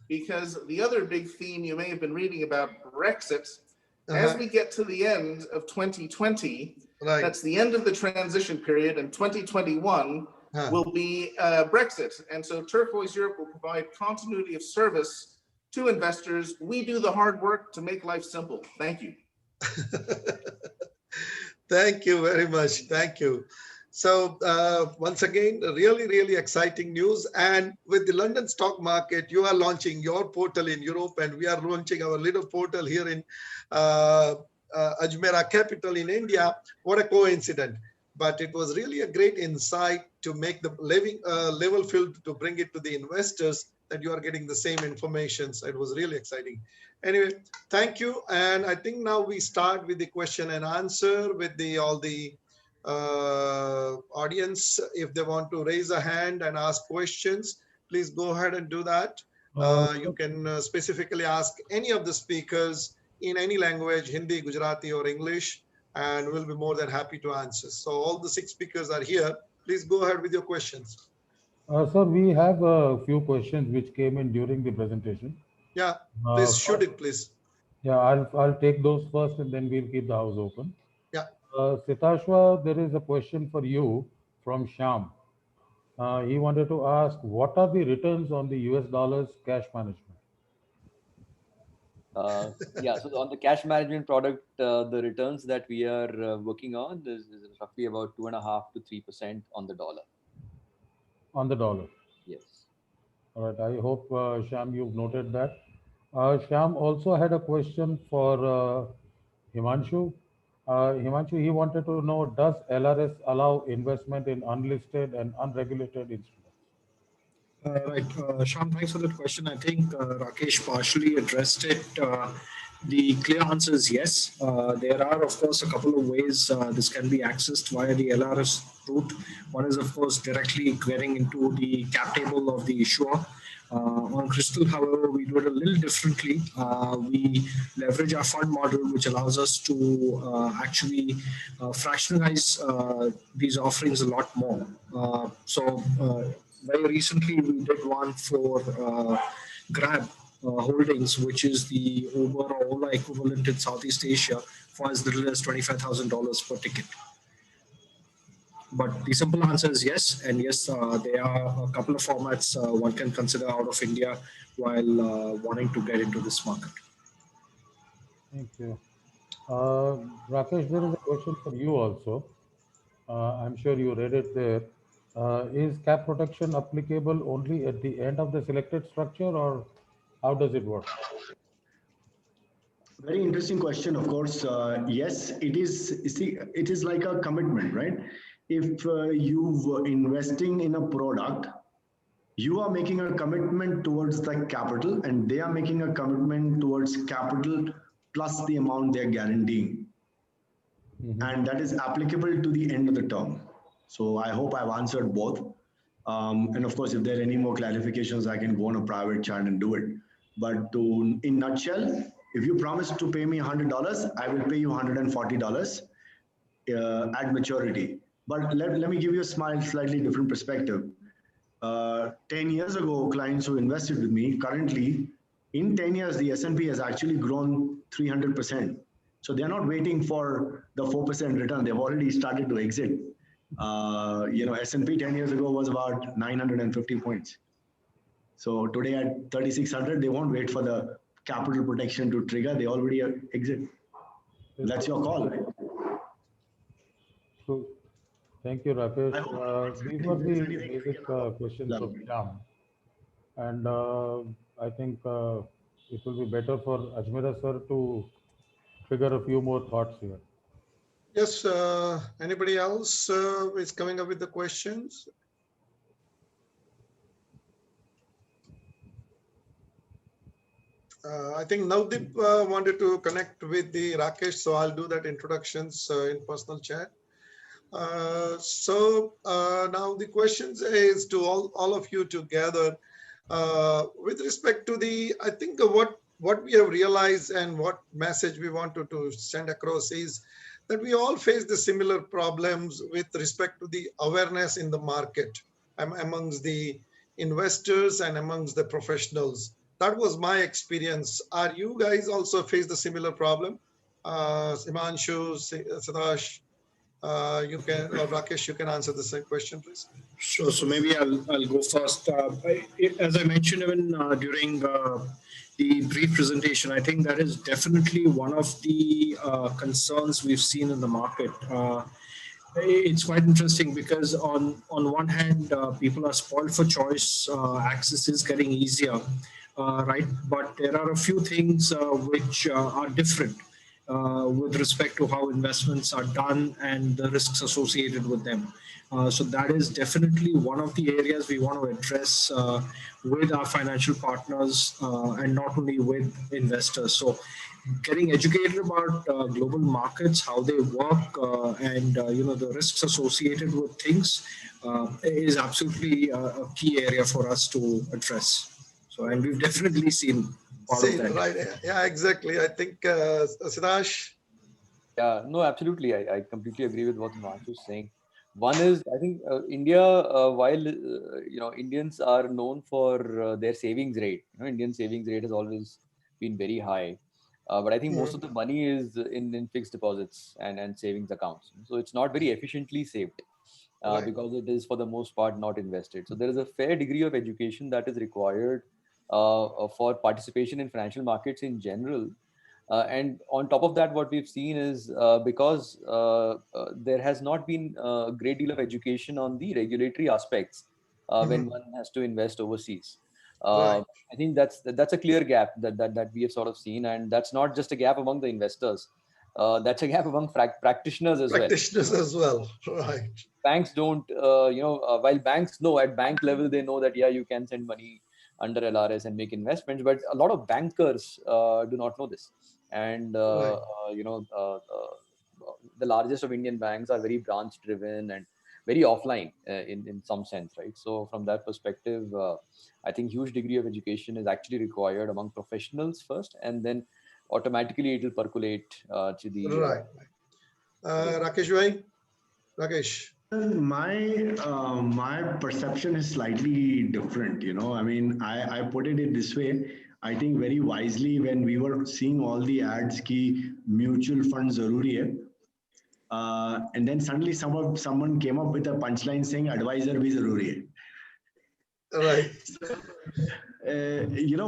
because the other big theme you may have been reading about, Brexit, as we get to the end of 2020, that's the end of the transition period, and 2021 will be Brexit. And so Turquoise Europe will provide continuity of service to investors. We do the hard work to make life simple. Thank you.
Thank you very much. Thank you. So once again, really, really exciting news. And with the London stock market, you are launching your portal in Europe, and we are launching our little portal here in Ajmera Capital in India. What a coincidence. But it was really a great insight to make the level field to bring it to the investors that you are getting the same information. So it was really exciting. Anyway, thank you. And I think now we start with the question and answer with all the audience. If they want to raise a hand and ask questions, please go ahead and do that. You can specifically ask any of the speakers in any language, Hindi, Gujarati, or English, and we'll be more than happy to answer. So all the 6 speakers are here. Please go ahead with your questions.
Sir, we have a few questions which came in during the presentation.
Yeah, please shoot it, please.
Yeah, I'll take those first, and then we'll keep the house open.
Yeah.
Sitashwa, there is a question for you from Shyam. He wanted to ask, what are the returns on the US dollars cash management?
Yeah, so on the cash management product, the returns that we are working on is roughly about 2.5 to 3% on the dollar.
On the dollar?
Yes.
All right, I hope, Shyam, you've noted that. Shyam also had a question for Himanshu. Himanshu, he wanted to know, does LRS allow investment in unlisted and unregulated instruments?
Right, Shyam, thanks for that question. I think Rakesh partially addressed it. The clear answer is yes. There are, of course, a couple of ways this can be accessed via the LRS route. One is, of course, directly getting into the cap table of the issuer. On Crystal, however, we do it a little differently. We leverage our fund model, which allows us to actually fractionalize these offerings a lot more. Very recently, we did one for Grab Holdings, which is the Uber or Ola equivalent in Southeast Asia, for as little as $25,000 per ticket. But the simple answer is yes. And yes, there are a couple of formats one can consider out of India while wanting to get into this market.
Thank you. Rakesh, there is a question for you also. I'm sure you read it there. Is cap protection applicable only at the end of the selected structure, or how does it work?
Very interesting question, of course. Yes, it is. See, it is like a commitment, right? If you're investing in a product, you are making a commitment towards the capital, and they are making a commitment towards capital plus the amount they're guaranteeing. And that is applicable to the end of the term. So I hope I've answered both. And of course, if there are any more clarifications, I can go on a private chat and do it. But in nutshell, if you promise to pay me $100, I will pay you $140 at maturity. But let me give you a slightly different perspective. 10 years ago, clients who invested with me, currently, in 10 years, the S&P has actually grown 300%. So they're not waiting for the 4% return. They've already started to exit. S&P 10 years ago was about 950 points. So today at 3,600, they won't wait for the capital protection to trigger. They already exit. That's your call, right?
So, thank you, Rakesh. These were the basic questions of Shyam. And I think it will be better for Ajmera sir to trigger a few more thoughts here.
Yes, anybody else is coming up with the questions? I think Navdeep wanted to connect with the Rakesh, so I'll do that introductions in personal chat. So now the questions is to all of you together with respect to the, I think what we have realized and what message we wanted to send across is that we all face the similar problems with respect to the awareness in the market amongst the investors and amongst the professionals. That was my experience. Are you guys also face the similar problem? Himanshu, Siddharth, you can, or Rakesh, you can answer the same question, please.
Sure. So maybe I'll go first. As I mentioned even during the brief presentation, I think that is definitely one of the concerns we've seen in the market. It's quite interesting because on one hand, people are spoiled for choice. Access is getting easier, right? But there are a few things which are different with respect to how investments are done and the risks associated with them. So that is definitely one of the areas we want to address with our financial partners and not only with investors. So getting educated about global markets, how they work, and the risks associated with things is absolutely a key area for us to address. So, and we've definitely seen part of that.
Right. Yeah, exactly. I think Siddharth.
Yeah, no, absolutely. I completely agree with what Himanshu is saying. One is, I think India, while Indians are known for their savings rate. Indian savings rate has always been very high, but I think most of the money is in fixed deposits and savings accounts. So it's not very efficiently saved because it is for the most part not invested. So there is a fair degree of education that is required for participation in financial markets in general. And on top of that, what we've seen is because there has not been a great deal of education on the regulatory aspects when one has to invest overseas. I think that's a clear gap that we have sort of seen, and that's not just a gap among the investors. That's a gap among practitioners as well.
Practitioners as well, right?
Banks don't, while banks know at bank level, they know that, yeah, you can send money under LRS and make investments, but a lot of bankers do not know this. And, the largest of Indian banks are very branch driven and very offline in some sense, right? So from that perspective, I think huge degree of education is actually required among professionals first, and then automatically it will percolate to the...
Right. Rakesh.
My perception is slightly different. I mean, I put it this way. I think very wisely when we were seeing all the ads ki mutual fund zaruri hai, and then suddenly someone came up with a punchline saying advisor bhi zaruri hai.
Right.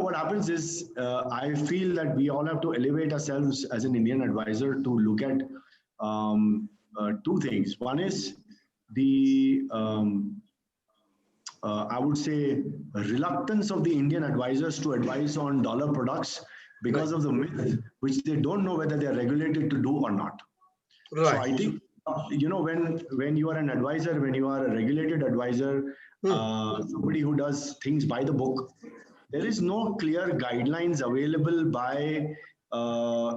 What happens is I feel that we all have to elevate ourselves as an Indian advisor to look at two things. One is the I would say reluctance of the Indian advisors to advise on dollar products because of the myth, which they don't know whether they are regulated to do or not. Right. So I think when you are an advisor, when you are a regulated advisor, somebody who does things by the book, there is no clear guidelines available by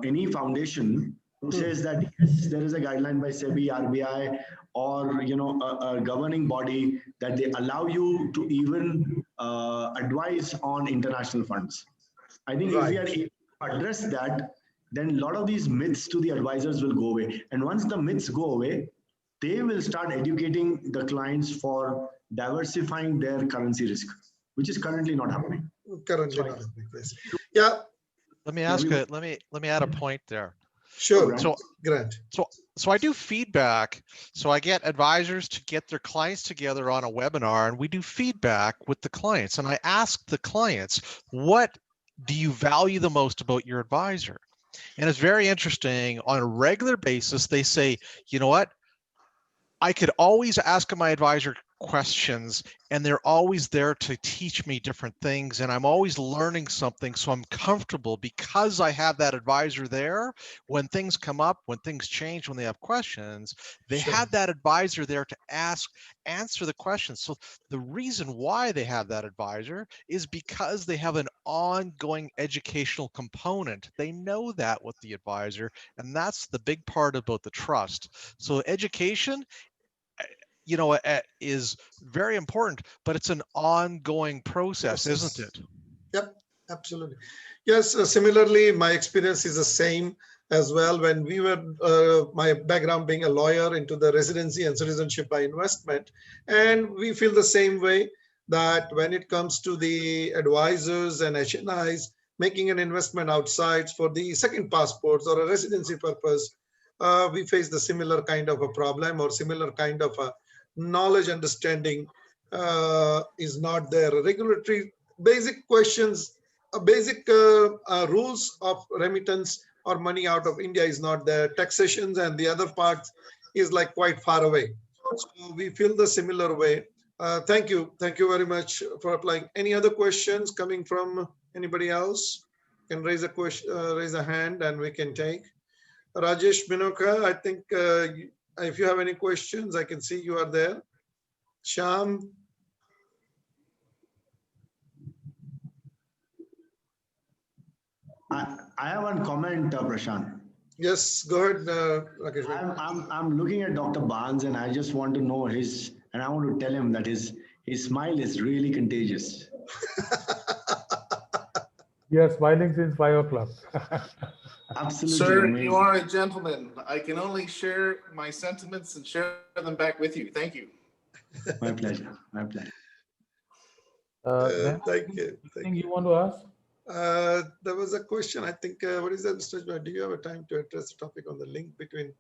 any foundation who says that yes, there is a guideline by SEBI, RBI, or a governing body that they allow you to even advise on international funds. I think if we are able to address that, then a lot of these myths to the advisors will go away. And once the myths go away, they will start educating the clients for diversifying their currency risk, which is currently not happening.
Currently not happening. Yes. Yeah.
Let me ask it. Let me add a point there.
Sure.
So,
Grant.
So I do feedback. So I get advisors to get their clients together on a webinar, and we do feedback with the clients. And I ask the clients, what do you value the most about your advisor? And it's very interesting. On a regular basis, they say, you know what? I could always ask my advisor questions, and they're always there to teach me different things, and I'm always learning something, so I'm comfortable because I have that advisor there. When things come up, when things change, when they have questions, they have that advisor there to answer the questions. So the reason why they have that advisor is because they have an ongoing educational component. They know that with the advisor, and that's the big part about the trust. So education, is very important, but it's an ongoing process, isn't it?
Yep, absolutely. Yes, similarly, my experience is the same as well. When we were, my background being a lawyer into the residency and citizenship by investment, and we feel the same way that when it comes to the advisors and HNIs making an investment outside for the second passports or a residency purpose, we face the similar kind of a problem or similar kind of a knowledge understanding is not there. Regulatory basic questions, basic rules of remittance or money out of India is not there. Taxations and the other parts is like quite far away. So we feel the similar way. Thank you very much for applying. Any other questions coming from anybody else? Can raise a question, raise a hand, and we can take. Rajesh Binoka, I think if you have any questions, I can see you are there. Sham.
I have one comment, Prashant.
Yes, go ahead, Rakesh.
I'm looking at Dr. Barnes, and I just want to know and I want to tell him that his smile is really contagious.
Yes, smiling since 5 o'clock.
Absolutely.
Sir,
amazing.
you are a gentleman. I can only share my sentiments and share them back with you. Thank you.
My pleasure. My pleasure.
Thank you.
Anything you want to ask?
There was a question, I think, what is that, Mr. Ajmera? Do you have a time to address the topic on the link between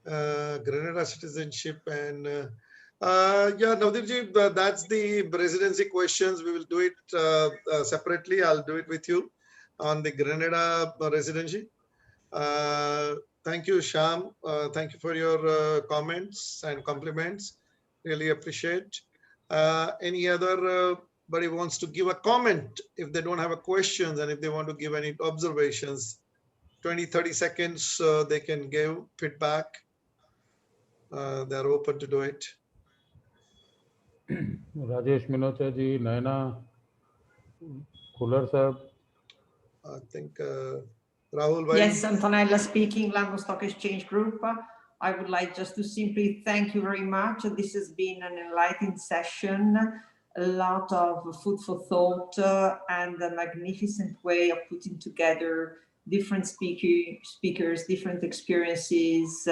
Grenada citizenship and yeah, Navdeepji, that's the residency questions. We will do it separately. I'll do it with you on the Grenada residency. Thank you, Sham. Thank you for your comments and compliments. Really appreciate. Any other But he wants to give a comment if they don't have a questions, and if they want to give any observations, 20-30 seconds they can give feedback. They're open to do it.
Rajesh Minocha ji, Naina, Kular sahab.
I think Rahul.
Yes, Antonella speaking, London Stock Exchange Group. I would like just to simply thank you very much. This has been an enlightening session, a lot of food for thought, and a magnificent way of putting together different speakers, different experiences,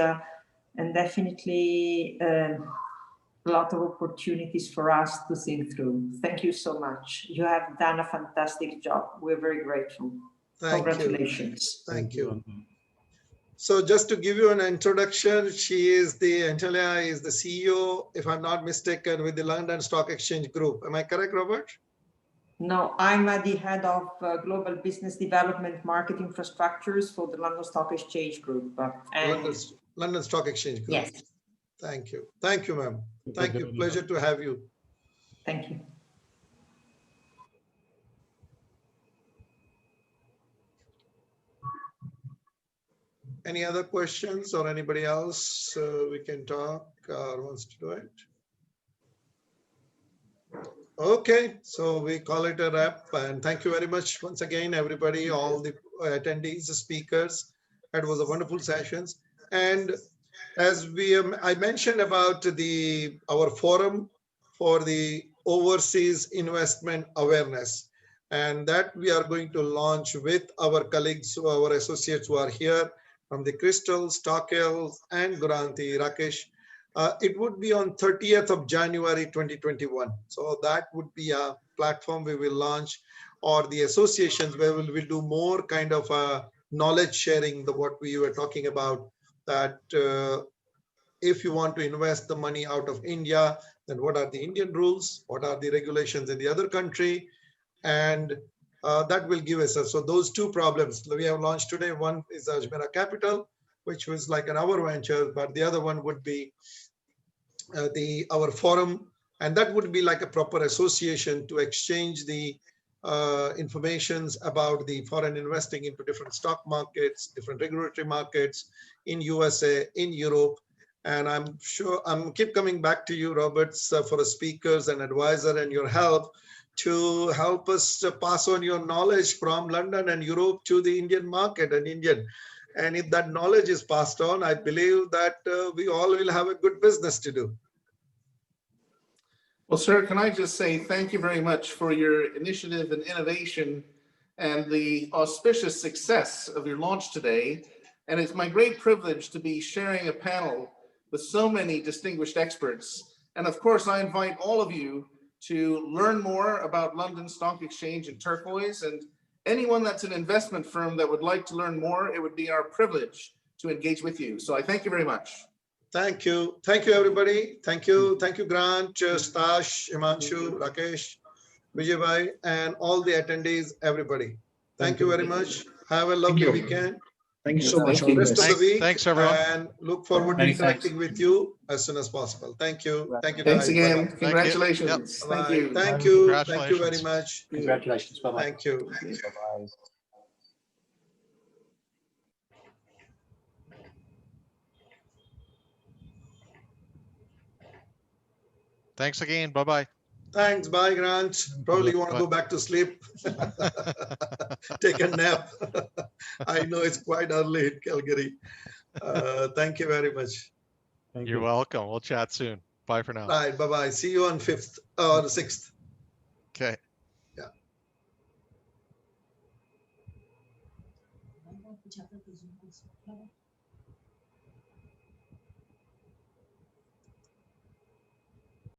and definitely a lot of opportunities for us to think through. Thank you so much. You have done a fantastic job. We're very grateful. Congratulations.
Thank you. So just to give you an introduction, Antonia is the CEO, if I'm not mistaken, with the London Stock Exchange Group. Am I correct, Robert?
No, I'm the head of Global Business Development Market Infrastructures for the London Stock Exchange Group.
London Stock Exchange Group.
Yes.
Thank you. Thank you, ma'am. Thank you. Pleasure to have you.
Thank you.
Any other questions or anybody else we can talk or wants to do it? Okay, so we call it a wrap, and thank you very much once again, everybody, all the attendees, the speakers, It was a wonderful sessions. And as I mentioned about our forum for the overseas investment awareness, and that we are going to launch with our colleagues, our associates who are here from the Crystal, Stockels, and Guranti, Rakesh. It would be on 30th of January 2021. So that would be a platform we will launch, or the associations where we'll do more kind of knowledge sharing, what we were talking about, that if you want to invest the money out of India, then what are the Indian rules? What are the regulations in the other country? And that will give us. So those two problems we have launched today. One is Ajmera Capital, which was like an hour venture, but the other one would be our forum, and that would be like a proper association to exchange the informations about the foreign investing into different stock markets, different regulatory markets in USA, in Europe. And I'm sure I'm keep coming back to you, Roberts, for speakers and advisor and your help to help us pass on your knowledge from London and Europe to the Indian market and Indian. And if that knowledge is passed on, I believe that we all will have a good business to do.
Well, sir, can I just say thank you very much for your initiative and innovation and the auspicious success of your launch today. And it's my great privilege to be sharing a panel with so many distinguished experts. And of course, I invite all of you to learn more about London Stock Exchange and Turquoise, and anyone that's an investment firm that would like to learn more, it would be our privilege to engage with you. So I thank you very much.
Thank you. Thank you, everybody. Thank you. Thank you, Grant, Stash, Himanshu, Rakesh, Vijay, and all the attendees, everybody. Thank you very much. Have a lovely weekend.
Thank you so much.
Rest of the week.
Thanks, everyone.
And look forward to interacting with you as soon as possible. Thank you. Thank you, guys.
Thanks again.
Bye-bye.
Congratulations.
Bye.
Thank you.
Thank you. Thank you
Congratulations.
very much.
Congratulations. Bye-bye.
Thank you.
Bye-bye.
Thanks again. Bye-bye.
Thanks. Bye, Grant. Probably you want to go back to sleep. Take a nap. I know it's quite early in Calgary. Thank you very much.
You're welcome. We'll chat soon. Bye for now.
All right. Bye-bye. See you on 5th or 6th.
Okay.
Yeah.